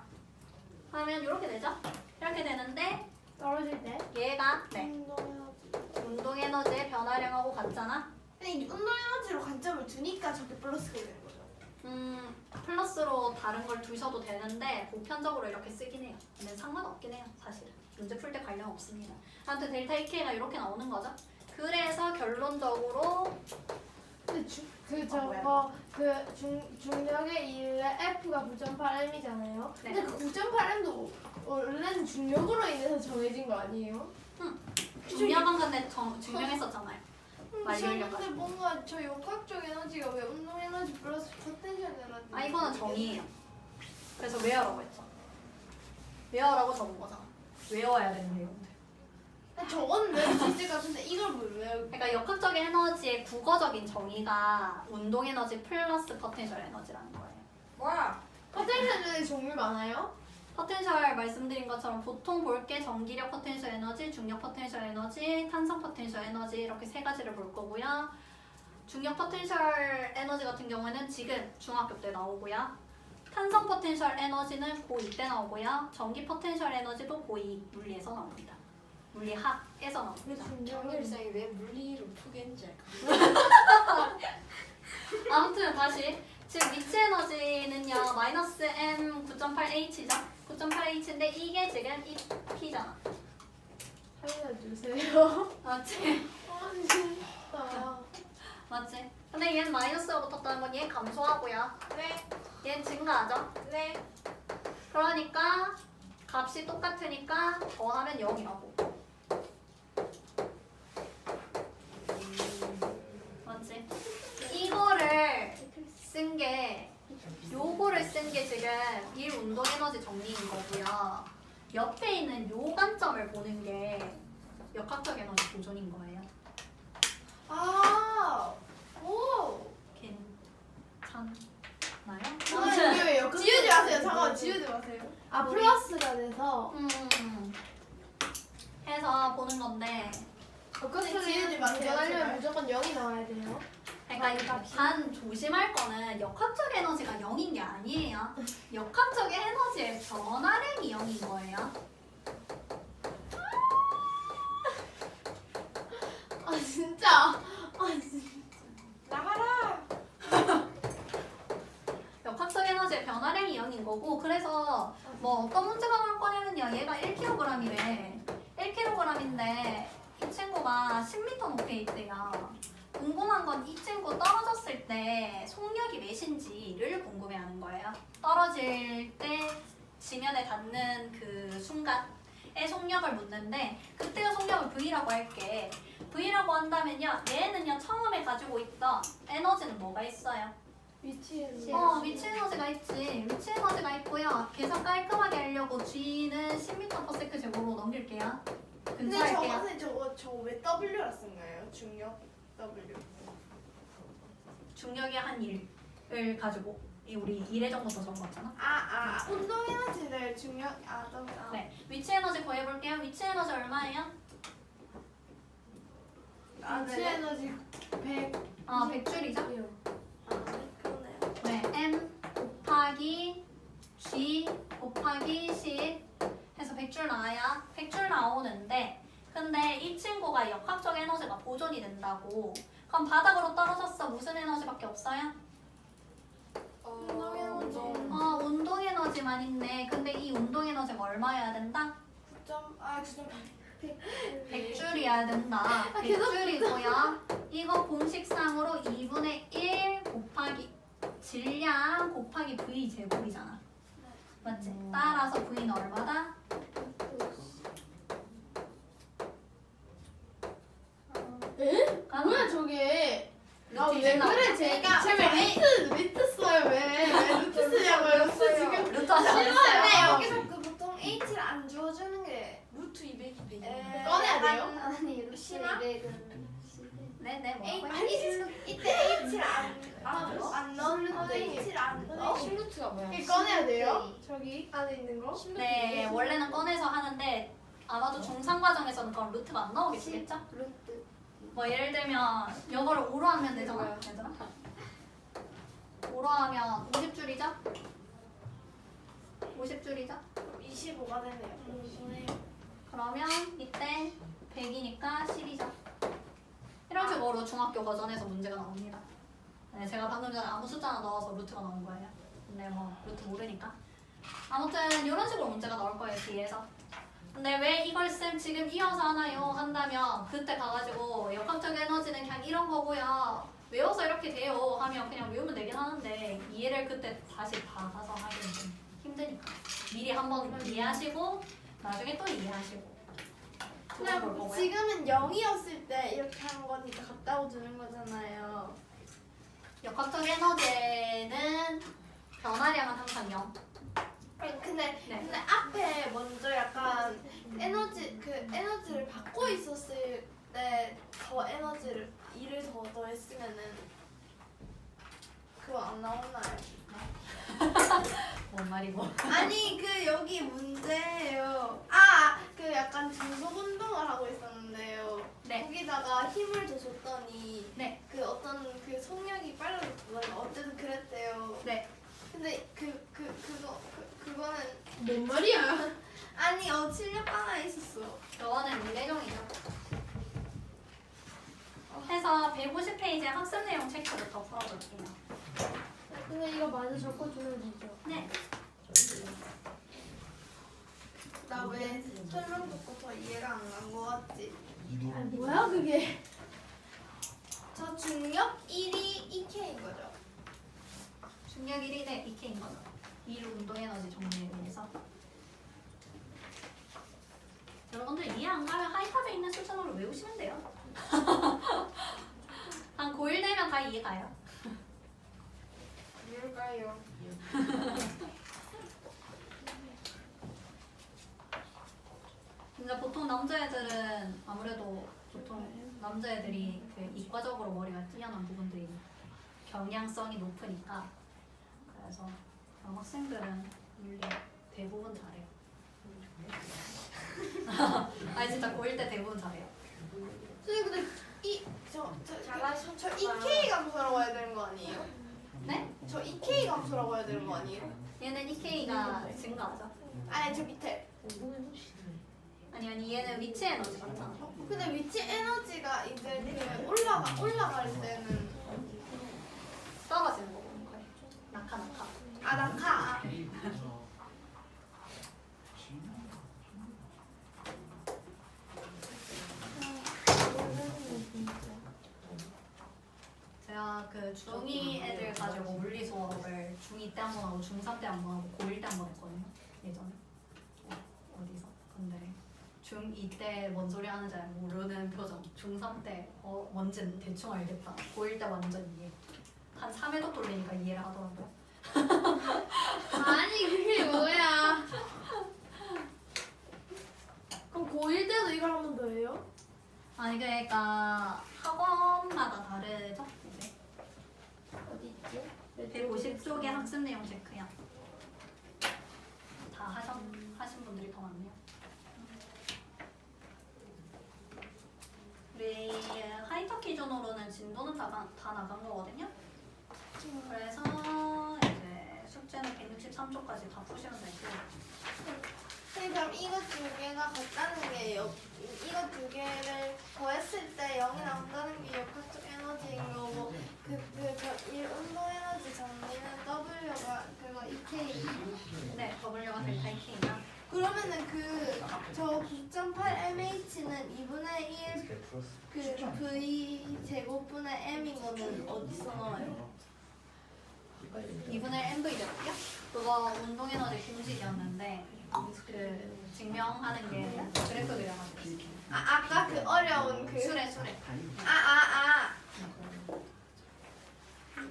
하면 이렇게 되죠? 이렇게 되는데 떨어질 때. 얘가 네 운동 에너지. 운동 에너지의 변화량하고 같잖아. 근데 운동 에너지로 관점을 두니까 저게 플러스가 되는 거죠. 플러스로 다른 걸 두셔도 되는데 보편적으로 이렇게 쓰긴 해요. 근데 상관없긴 해요, 사실은. 문제 풀 때 관련 없습니다. 아무튼 델타 EK가 이렇게 나오는 거죠. 그래서 결론적으로 근데 뭐야? 저거 중력의 1의 F가 9.8m이잖아요. 네. 근데 그 9.8m도 원래는 중력으로 인해서 정해진 거 아니에요? 중요한 건데 증명했었잖아요. 만료력 근데 뭔가 저 역학적 에너지가 왜 운동 에너지 플러스 포텐셜 에너지? 아 이거는 정의예요. 그래서 외워라고 했죠. 외워라고 적은 거잖아. 외워야 되는 내용들. 저건 외울 수 있을 것 같은데 이걸 뭘 외우? 그러니까 역학적인 에너지의 국어적인 정의가 운동 에너지 플러스 포텐셜 에너지라는 거예요. 뭐야? 포텐셜 에너지 종류 많아요? 포텐셜 말씀드린 것처럼 보통 볼 게 전기력 포텐셜 에너지, 중력 포텐셜 에너지, 탄성 포텐셜 에너지 이렇게 세 가지를 볼 거고요. 중력 포텐셜 에너지 같은 경우에는 지금 중학교 때 나오고요. 탄성 포텐셜 에너지는 고2 때 나오고요. 전기 포텐셜 에너지도 고2 물리에서 나옵니다. 물리학에서 나옵니다. 정일생이 왜 물리로 푸겠는지 아무튼 다시 지금 위치 에너지는요 마이너스 m 9.8h죠. 9.8h인데 이게 지금 이 p잖아. 살려주세요. 맞지? 아니 진짜. 맞지? 근데 얘는 마이너스가 붙었다는 건 얘 감소하고요. 네. 얘는 증가하죠. 네. 그러니까 값이 똑같으니까 더하면 0이라고. 맞지? 이거를 쓴 게 요거를 쓴 게 지금 일 운동 에너지 정리인 거고요. 옆에 있는 요 관점을 보는 게 역학적 에너지 보존인 거예요. 아. 오. 괜찮나요? 지우지 마세요. 잠깐만 지우지 마세요. 아 플러스가 돼서. 해서 보는 건데 근데 지우지 마세요. 하려면 무조건 0이 나와야 돼요. 그러니까 단 조심할 거는 역학적 에너지가 0인 게 아니에요. 역학적 에너지의 변화량이 0인 거예요. 아 진짜. 아 진짜. 나가라. 역학적 에너지의 변화량이 0인 거고 그래서 뭐 어떤 문제가 나올 거냐면요. 얘가 1kg이래. 1kg인데 이 친구가 10m 높이에 있대요. 궁금한 건 이 친구 떨어졌을 때 속력이 몇인지를 궁금해하는 거예요. 떨어질 때 지면에 닿는 그 순간의 속력을 묻는데 그때의 속력을 V라고 할게. V라고 한다면요. 얘는요 처음에 가지고 있던 에너지는 뭐가 있어요? 위치 위치 에너지가 있지. 위치 에너지가 있고요. 계산 깔끔하게 하려고 G는 10m/s 제곱으로 넘길게요. 근데 근처할게요. 선생님 저거 왜 W라 쓴 거예요? 중력 W. 중력이 한 1을 가지고 우리 1회 정도 더 적었잖아. 운동 에너지를 중력 W. 네, 위치 에너지 구해볼게요. 위치 에너지 얼마예요? 위치 에너지 100. 100줄이죠? 그러네요. 네, M 곱하기 G 곱하기 10 해서 100줄 나와요. 100줄 나오는데 근데 이 친구가 역학적 에너지가 보존이 된다고. 그럼 바닥으로 떨어졌어. 무슨 에너지밖에 없어요? 운동 에너지. 운동 에너지만 있네. 근데 이 운동 에너지가 얼마여야 된다? 100줄이어야 된다. 100줄이고요. 이거 공식상으로 2분의 1 곱하기 질량 곱하기 V 제곱이잖아. 맞지? 따라서 V는 얼마다? 에? 아, 뭐야 저게? 루트 왜 나오죠? 그래 제가 왜 루트 써요 왜 루트 쓰냐고요? 루트 지금 루트 하지 싫어요. 않았어요? 여기서 그 보통 H를 안 주어주는 게 루트 200이 100. 꺼내야 돼요? 아니 루트 심화? 200은 네네 뭐라고요? 이때 H를 안 넣는 거 H를 안 넣어? 10루트가 뭐야? 이거 꺼내야 돼요? 저기 안에 있는 거? 네 원래는 꺼내서 하는데 아마도 중상 과정에서는 그런 루트가 안 나오겠겠죠? 루트 뭐 예를 들면 이거를 5로 하면 되잖아. 얘들아. 5로 하면 50줄이죠? 50줄이죠? 25가 되네요. 그러면 이때 100이니까 10이죠. 이런 식으로 중학교 과정에서 문제가 나옵니다. 네, 제가 방금 전에 아무 숫자나 넣어서 루트가 나온 거예요. 근데 뭐 루트 모르니까. 아무튼 이런 식으로 문제가 나올 거예요, 뒤에서. 근데 왜 이걸 쌤 지금 이어서 하나요? 한다면 그때 가가지고 역학적 에너지는 그냥 이런 거고요. 외워서 이렇게 돼요 하면 그냥 외우면 되긴 하는데 이해를 그때 다시 받아서 하기는 좀 힘드니까 미리 한번 이해하시고 나중에 또 이해하시고 그런 걸 그냥 보고요. 지금은 0이었을 때 이렇게 한 거니까 갖다 주는 거잖아요. 역학적 에너지는 변화량은 항상 0. 근데 네. 근데 앞에 먼저 약간 에너지를 받고 있었을 때 더 에너지를 일을 더 더했으면은 그거 안 나오나요? 뭔 말이고. 아니 그 여기 문제예요. 그 약간 중속 운동을 하고 있었는데요. 네. 거기다가 힘을 더 줬더니 네. 그 어떤 그 속력이 빨라졌거든요. 어쨌든 그랬대요. 네. 근데 그거는 뭔 말이야? 아니 실력 하나에 있었어. 그거는 미래형이죠. 해서 150페이지의 학습 내용 체크부터 풀어볼게요. 근데 이거 마저 적어주면 되죠? 네. 나 왜 설명 듣고 더 이해가 안 간 거 같지? 뭐야 그게? 저 중력 1이 2K인 거죠? 중력 1이 네, 2K인 거죠. 2일 운동에너지 정리에 의해서. 여러분들 이해 안 가면 하이탑에 있는 수준으로 외우시면 돼요. 한 고1 되면 다 이해 가요. 뭘까요? 근데 보통 남자애들은 아무래도 보통 남자애들이 그 이과적으로 머리가 뛰어난 부분들이 경향성이 높으니까 그래서 학생들은 물리 대부분 잘해요. 아니 진짜 고1 때 대부분 잘해요. 선생님 근데 저 2K 감소라고 해야 되는 거 아니에요? 네? 저 2K 감소라고 해야 되는 거 아니에요? 얘는 EK가 증가하죠. 아니 저 밑에. 아니 얘는 위치 에너지 같잖아. 근데 위치 에너지가 이제 그 올라갈 때는 떨어지는 거 보는 거예요. 낙하. 낙하. 제가 그 중2 애들 가지고 물리 수업을 중2 때 한 번 하고 중3 때 한 번 하고 고1 때 한 번 했거든요. 예전에. 어디서? 근데 중2 때 뭔 소리 하는지 모르는 표정. 중3 때 뭔진 대충 알겠다. 고1 때 완전 이해. 한 3회도 돌리니까 이해를 하더라고요. 아니 그게 뭐야? 그럼 고1 때도 이걸 한 번 더 해요? 아니 그러니까 학원마다 다르죠? 이제 어디 있지? 150쪽의 학습 내용 체크야. 다 하신 분들이 더 많네요. 우리 하이터 기준으로는 진도는 다 나간 거거든요. 그래서 이제 숙제는 163쪽까지 다 푸시면 되고. 그럼 이거 두 개가 같다는 게 이거 두 개를 더했을 때 0이 나온다는 게 역학적 에너지인 거고 이 운동 에너지 정리는 W가 그거 2K. 네, W가 델타 K가. 그러면은 저 9.8mh는 2분의 1 V 제곱분의 m인 거는 어디서 나와요? 2분의 MV거든요. 그거 운동 에너지 공식이었는데 그 증명하는 게 그래프 그려가지고. 아까 그 어려운 수레.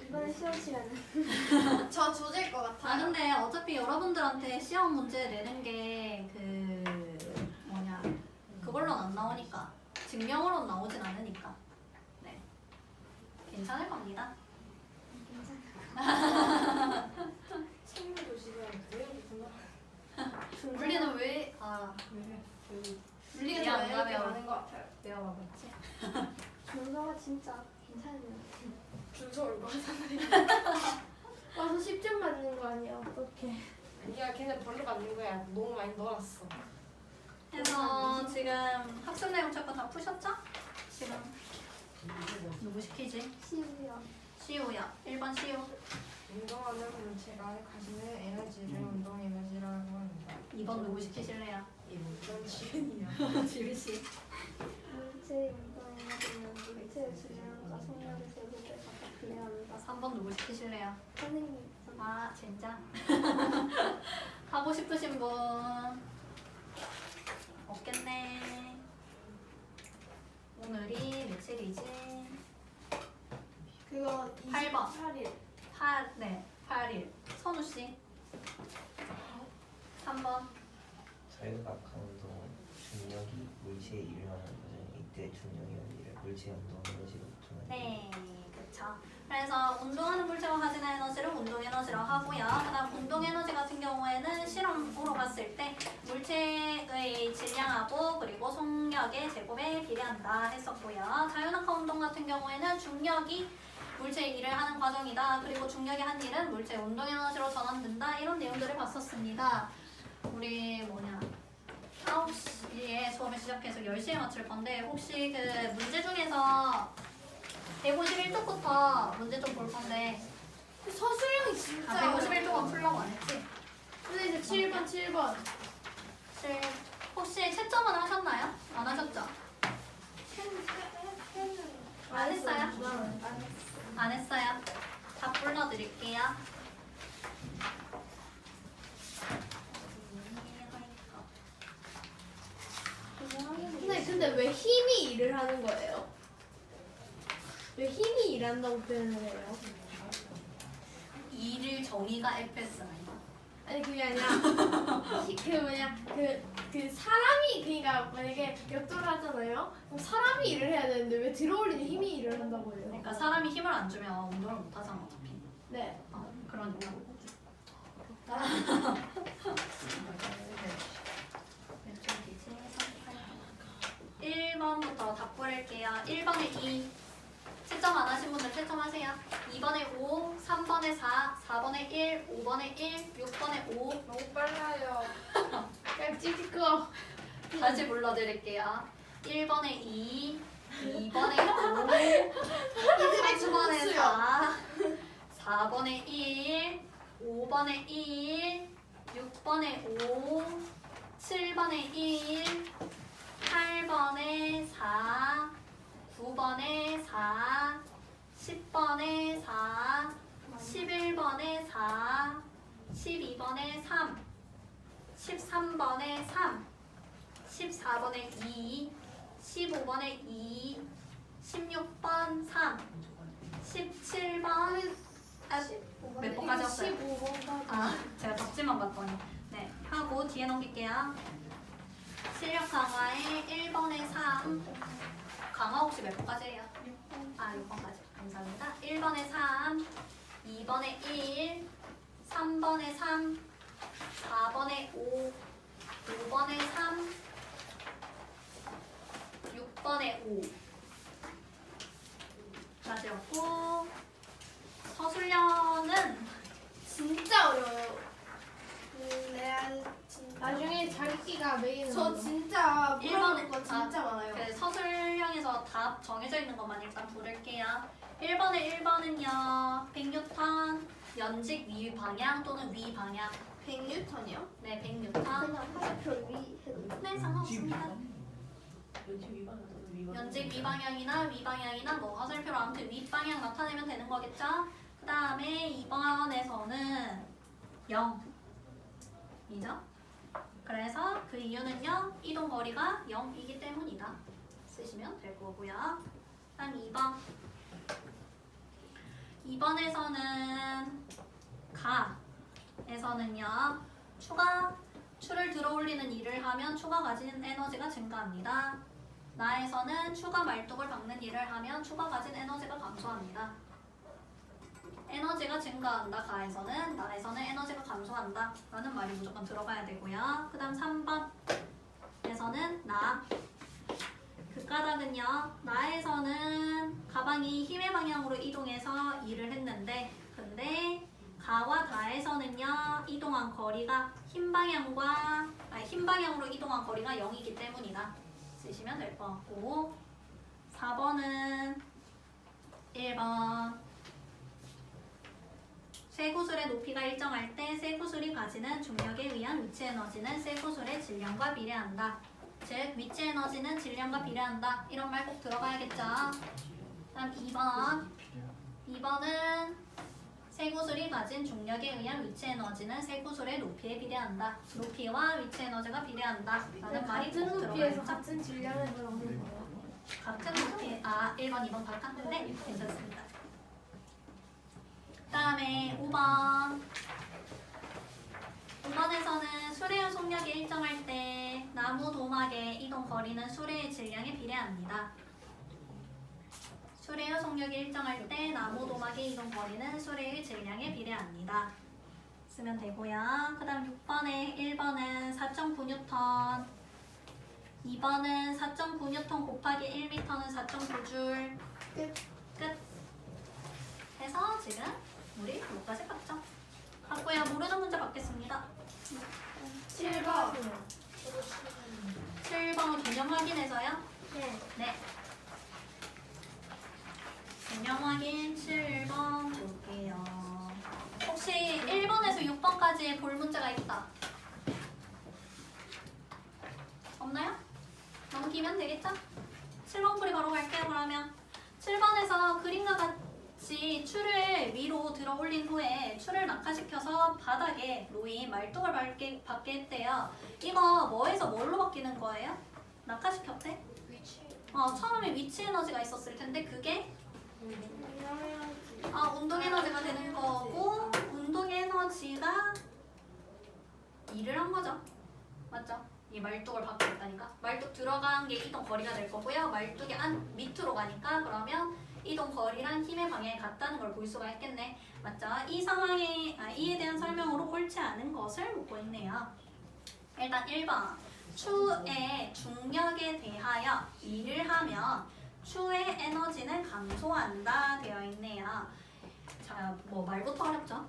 이번에 시험 시간은 저 조질 것 같아요. 근데 어차피 여러분들한테 시험 문제 내는 게 그걸로는 안 나오니까 증명으로는 나오진 않으니까 네 괜찮을 겁니다. 친구도 지금 외우구나. 물리는 왜 물리가 이해 안 더 가면 이렇게 많은 것 같아요. 외워가고 있지? 준서가 진짜 괜찮네요. 준서 얼마 하잖아요. 와서 10점 맞는 거 아니야? 어떡해. 야, 걔네 벌로 받는 거야. 너무 많이 놀았어. 그래서 지금 학습 내용 체크 다 푸셨죠? 지금 누구 시키지? 시우야. 시우야. 1번 시우. 운동하는 물체가 가지는 에너지를 운동 에너지라고 합니다. 2번 누구 시키실래요? 이건 지은이야. 지우씨. 물체의 운동 에너지는 물체의 질량과 속력의 세배를 각각 비례합니다. 3번 누구 시키실래요? 선생님. 아 진짜? 하고 싶으신 분 없겠네. 오늘이 며칠이지? 그거 8번. 28일. 8일. 선우씨 3번. 자율각한 운동은 중력이 물체에 일을 하는 과정. 이때 중력이 원리를 물체의 운동 에너지로 보통하는. 네, 그쵸. 그래서 운동하는 물체가 가지는 에너지를 운동 에너지라고 하고요. 그다음 운동 에너지 같은 경우에는 실험으로 봤을 때 물체의 질량하고 그리고 속력의 제곱에 비례한다 했었고요. 자율낙하 운동 같은 경우에는 중력이 물체의 일을 하는 과정이다. 그리고 중력이 한 일은 물체의 운동 에너지로 전환된다. 이런 내용들을 봤었습니다. 우리 9시에 수업을 시작해서 10시에 마칠 건데 혹시 그 문제 중에서 151쪽부터 문제 좀 볼 건데 서술형이 진짜 151쪽은 풀라고 안 했지? 근데 이제 7번. 혹시 채점은 하셨나요? 안 하셨죠? 안 했어요? 안 했어요? 다 불러드릴게요. 근데 왜 힘이 일을 하는 거예요? 왜 힘이 일한다고 표현을 해요? 일을 정의가 FS 아니야? 아니 그게 아니라 그 사람이 그러니까 만약에 역도를 하잖아요. 그럼 사람이 일을 해야 되는데 왜 들어올리는 힘이 일을 한다고 해요? 그러니까 사람이 힘을 안 주면 운동을 못 하잖아 어차피. 네. 그러니까. 몇 쪽이지? 1번부터 다 뿌릴게요. 1번에 2. 채점 안 하신 분들 채점하세요. 2번에 5, 3번에 4, 4번에 1, 5번에 1, 6번에 5. 너무 빨라요. 그냥 찍고. 다시 불러드릴게요. 1번에 2, 2번에 5, 3번에 4, 4번에 1, 5번에 1, 6번에 5, 7번에 1, 8번에 4, 9번에 4, 10번에 4, 11번에 4, 12번에 3, 13번에 3, 14번에 2, 15번에 2, 16번 3, 17번 몇 번까지 왔어요? 15번까지. 아, 제가 덕지만 봤더니 네, 하고 뒤에 넘길게요. 실력 강화에 1번에 3 강화 혹시 몇 번까지 해요? 6번. 아, 6번까지. 감사합니다. 1번에 3 2번에 1 3번에 3 4번에 5 5번에 3 6번에 5 맞았고 서술형은 진짜 어려워요. 나중에 자기가 매기는 저 진짜 물어볼 거 1번에 진짜 많아요. 그 서술형에서 답 정해져 있는 것만 일단 부를게요. 1번은요 100N 연직 위 방향 또는 위 방향 100N이요? 네 100N 그냥 화살표 위 해도 돼요? 네 상관없습니다. 연직 위 방향이나 위 방향이나 뭐 화살표로 아무튼 위 방향 나타내면 되는 거겠죠? 그 다음에 2번에서는 0이죠? 그래서 그 이유는요 이동 거리가 0이기 때문이다 쓰시면 될 거고요. 다음 2번 2번에서는 가에서는요 추를 들어올리는 일을 하면 추가 가진 에너지가 증가합니다. 나에서는 추가 말뚝을 박는 일을 하면 추가 가진 에너지가 감소합니다. 에너지가 증가한다. 가에서는 나에서는 에너지가 감소한다 라는 말이 무조건 들어가야 되고요. 그 다음 3번에서는 나 극가닥은요 나에서는 가방이 힘의 방향으로 이동해서 일을 했는데 근데 가와 다에서는요 이동한 거리가 흰 방향으로 이동한 거리가 0이기 때문이다 쓰시면 될 것 같고 4번은 1번 일정할 때 새 구슬이 가지는 중력에 의한 위치 에너지는 새 구슬의 질량과 비례한다. 즉 위치 에너지는 질량과 비례한다. 이런 말 꼭 들어가야겠죠. 다음 2번. 2번은 새 구슬이 가진 중력에 의한 위치 에너지는 새 구슬의 높이에 비례한다. 높이와 위치 에너지가 비례한다. 라는 말이 같은 꼭 높이에서 들어가야겠죠. 같은 질량을 들어가는 거예요. 같은 높이, 1번, 2번 다 같은데 괜찮습니다. 다음에 5번. 5번에서는 수레의 속력이 일정할 때 나무 도막의 이동 거리는 수레의 질량에 비례합니다. 수레의 속력이 일정할 때 나무 도막의 이동 거리는 수레의 질량에 비례합니다. 쓰면 되고요. 그 다음 6번에 1번은 4.9N, 2번은 4.9N 곱하기 1m는 4.9줄. 끝. 해서 지금 우리 여기까지 봤죠? 갖고야 모르는 문제 받겠습니다. 7번. 7번 개념 확인해서요. 네. 네. 개념 확인 7번 볼게요. 혹시 1번에서 6번까지 볼 문제가 있다? 없나요? 넘기면 되겠죠? 7번 풀이 바로 갈게요. 그러면 7번에서 그림과 같이 추를 위로 들어 올린 후에 추를 낙하시켜서 바닥에 놓인 말뚝을 받게 했대요. 이거 뭐에서 뭘로 바뀌는 거예요? 낙하시켰대? 위치. 처음에 위치 에너지가 있었을 텐데 그게 운동해야지. 운동 에너지가 되는 거고 운동 에너지가 일을 한 거죠. 맞죠? 이 말뚝을 받고 있다니까. 말뚝 들어간 게 이동 거리가 될 거고요. 말뚝이 밑으로 가니까 그러면 이동 거리랑 힘의 방향이 같다는 걸 볼 수가 있겠네. 맞죠? 이 상황에 이에 대한 설명으로 옳지 않은 것을 묻고 있네요. 일단 1번. 추의 중력에 대하여 일을 하면 추의 에너지는 감소한다 되어 있네요. 자, 뭐 말부터 어렵죠?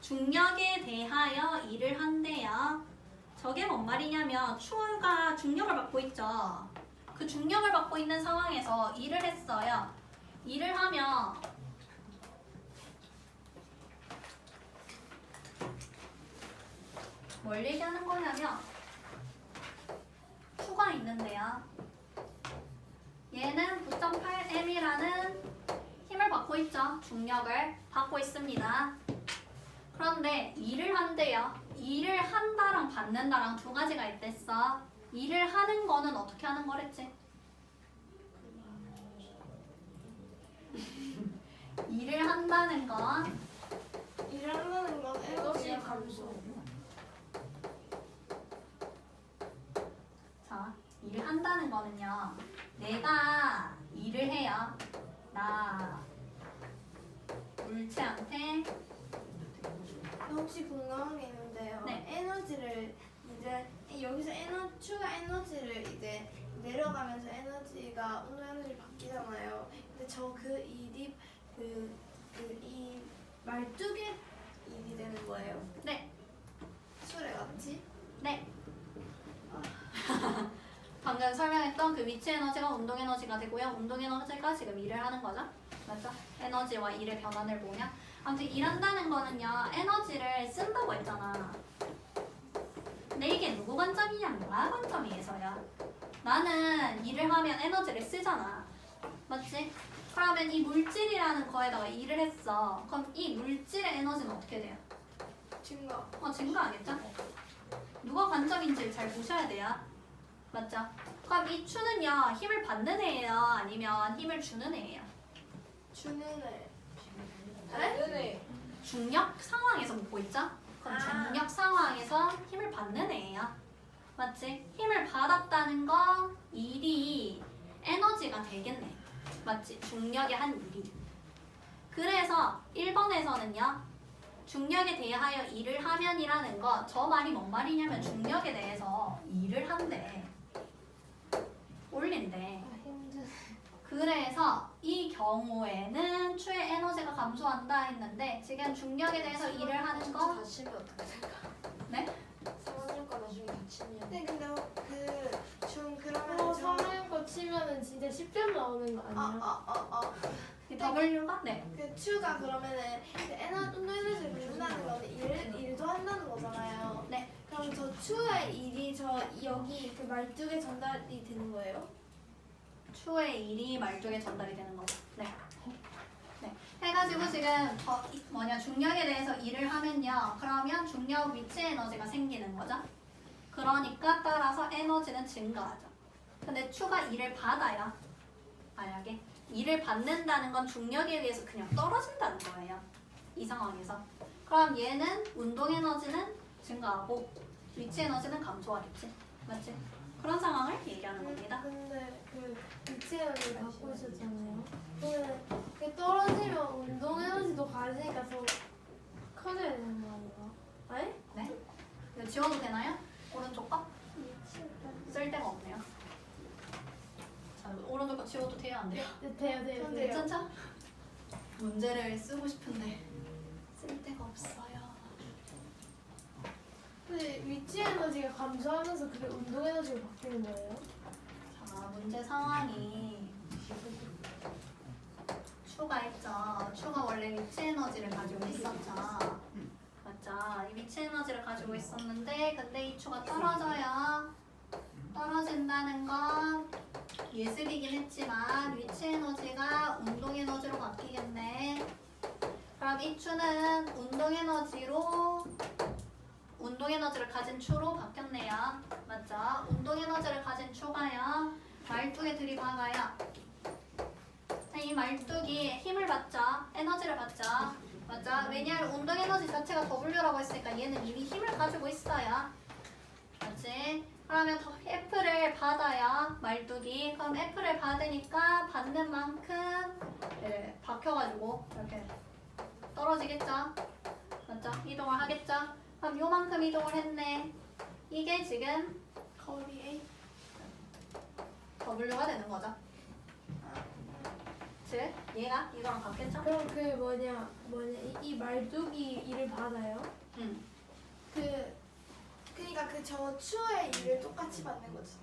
중력에 대하여 일을 한대요. 저게 뭔 말이냐면 추가 중력을 받고 있죠. 그 중력을 받고 있는 상황에서 일을 했어요. 일을 하면 뭘 얘기하는 거냐면 추가 있는데요. 얘는 9.8m이라는 힘을 받고 있죠. 중력을 받고 있습니다. 그런데 일을 한대요. 일을 한다랑 받는다랑 두 가지가 있댔어. 일을 하는 거는 어떻게 하는 거랬지? 일을 한다는 건 일하는 건 에너지 감소. 자, 일을 한다는 거는요. 내가 일을 해요. 나 물체한테 혹시 궁금한 게 있는데요. 네. 에너지를 이제 여기서 추가 에너지를 이제 내려가면서 에너지가 운동 에너지 바뀌잖아요. 근데 저 그 일이 이 말뚝의 일이 되는 거예요. 네, 수레 같이? 네. 방금 설명했던 그 위치 에너지가 운동 에너지가 되고요. 운동 에너지가 지금 일을 하는 거죠. 맞죠? 에너지와 일의 변환을 보면 아무튼 일한다는 거는요. 에너지를 쓴다고 했잖아. 근데 이게 누구 관점이냐? 나 관점이에서야. 나는 일을 하면 에너지를 쓰잖아. 맞지? 그러면 이 물질이라는 거에다가 일을 했어. 그럼 이 물질의 에너지는 어떻게 돼요? 증가. 증가하겠죠? 누가 관점인지 잘 보셔야 돼요. 맞죠? 그럼 이 추는요. 힘을 받는 애예요? 아니면 힘을 주는 애예요? 주는 애. 네. 중력 상황에서 묻고 있죠? 그럼 중력 상황에서 힘을 받는 애예요. 맞지? 힘을 받았다는 건 일이 에너지가 되겠네. 맞지? 중력의 한 일이. 그래서 1번에서는요. 중력에 대하여 일을 하면이라는 거 저 말이 뭔 말이냐면 중력에 대해서 일을 한대. 올린대. 힘든. 그래서 이 경우에는 추의 에너지가 감소한다 했는데 지금 중력에 대해서 일을 하는 거 다치면 어떻게 될까? 네? 3학년과 나중에 다치면. 네, 근데 그러면 거 치면은 진짜 10점 나오는 거 아니야? 이 W가 네. 그 Q가 그러면은 그 운동 에너지를 받는다는 거는 일도 한다는 거잖아요. 네. 그럼 저 Q의 일이 저 여기 그 말뚝에 전달이 되는 거예요? 추의 일이 말뚝에 전달이 되는 거죠. 네. 네. 해가지고 지금 중력에 대해서 일을 하면요. 그러면 중력 위치 에너지가 생기는 거죠. 그러니까 따라서 에너지는 증가하죠. 근데 추가 일을 받아야 만약에 일을 받는다는 건 중력에 의해서 그냥 떨어진다는 거예요. 이 상황에서. 그럼 얘는 운동 에너지는 증가하고 위치 에너지는 감소하겠지. 맞지? 그런 상황을 얘기하는 겁니다. 근데 그 위치 에너지를 갖고 있었잖아요. 그러면 그 떨어지면 운동 에너지도 가지니까 더 커져야 되는 거 아닌가? 아니? 네? 이거 지워도 되나요? 오른쪽 거? 쓸 데가 없네요. 자, 오른쪽 거 지워도 돼요? 안 돼요? 네, 돼요. 돼요. 괜찮죠? 문제를 쓰고 싶은데 쓸 데가 없어요. 근데 위치 에너지가 감소하면서 그게 운동 에너지로 바뀌는 거예요? 자, 문제 상황이 추가 있죠. 추가 원래 위치 에너지를 가지고 있었죠. 맞죠? 이 위치 에너지를 가지고 있었는데 근데 이 추가 떨어져요. 떨어진다는 건 예습이긴 했지만 위치 에너지가 운동 에너지로 바뀌겠네. 그럼 이 추는 운동 에너지를 가진 추로 바뀌었네요. 맞죠? 운동 에너지를 가진 추가요. 말뚝에 들이박아요. 이 말뚝이 힘을 받죠. 에너지를 받죠. 맞죠? 왜냐하면 운동 에너지 자체가 W라고 했으니까 얘는 이미 힘을 가지고 있어요. 맞지? 그러면 F를 받아요. 말뚝이. 그럼 F를 받으니까 받는 만큼 박혀가지고 이렇게 떨어지겠죠? 맞죠? 이동을 하겠죠? 그럼 요만큼 이동을 했네. 이게 지금 거리 W가 되는 거죠. 즉, 얘가 이거랑 같겠죠? 그럼 그 이 말뚝이 일을 받아요? 그러니까 그 저 추의 일을 똑같이 받는 거지.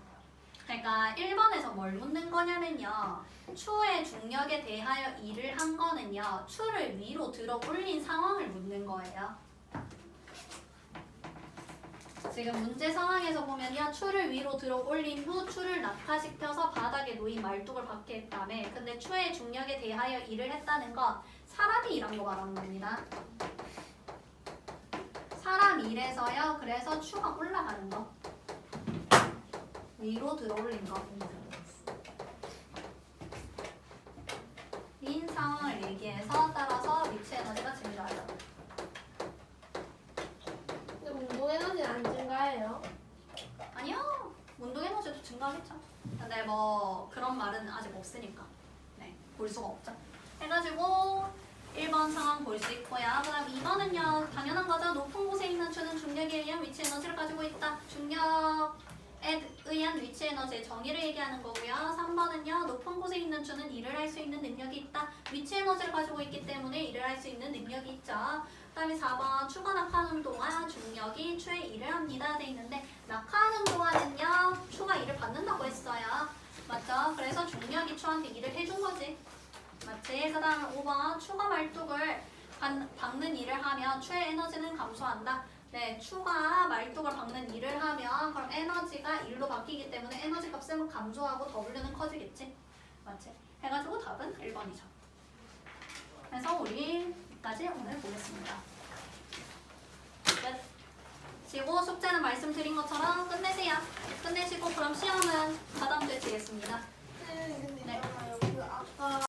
그러니까 1번에서 뭘 묻는 거냐면요. 추의 중력에 대하여 일을 한 거는요. 추를 위로 들어 올린 상황을 묻는 거예요. 지금 문제 상황에서 보면요. 추를 위로 들어 올린 후 추를 낙하시켜서 바닥에 놓인 말뚝을 받게 했다며. 근데 추의 중력에 대하여 일을 했다는 건 사람이 일한 거 말하는 겁니다. 사람 일에서요. 그래서 추가 올라가는 거. 위로 들어 올린 거. 인 상황을 얘기해서 따라서 위치 에너지가 증가하죠. 근데 운동 에너지는 안 증가해요? 아니요. 운동 에너지도 증가하겠죠. 근데 뭐 그런 말은 아직 없으니까 네, 볼 수가 없죠. 해가지고 1번 상황 볼 수 있고요. 그다음 2번은요. 당연한 거죠. 높은 곳에 있는 추는 중력에 의한 위치 에너지를 가지고 있다. 중력에 의한 위치 에너지의 정의를 얘기하는 거고요. 3번은요. 높은 곳에 있는 추는 일을 할 수 있는 능력이 있다. 위치 에너지를 가지고 있기 때문에 일을 할 수 있는 능력이 있죠. 그다음에 4번 추가 낙하하는 동안 중력이 추의 일을 합니다. 돼 있는데 낙하하는 동안은요. 추가 일을 받는다고 했어요. 맞죠? 그래서 중력이 추한테 일을 해준 거지. 맞지? 그 다음 5번 추가 말뚝을 박는 일을 하면 추의 에너지는 감소한다. 네, 추가 말뚝을 박는 일을 하면 그럼 에너지가 일로 바뀌기 때문에 에너지 값은 감소하고 W는 커지겠지. 맞지? 해가지고 답은 1번이죠. 그래서 우리 여기까지 오늘 보겠습니다. 끝. 지고 숙제는 말씀드린 것처럼 끝내세요. 끝내시고 그럼 시험은 다다음 주에 지겠습니다.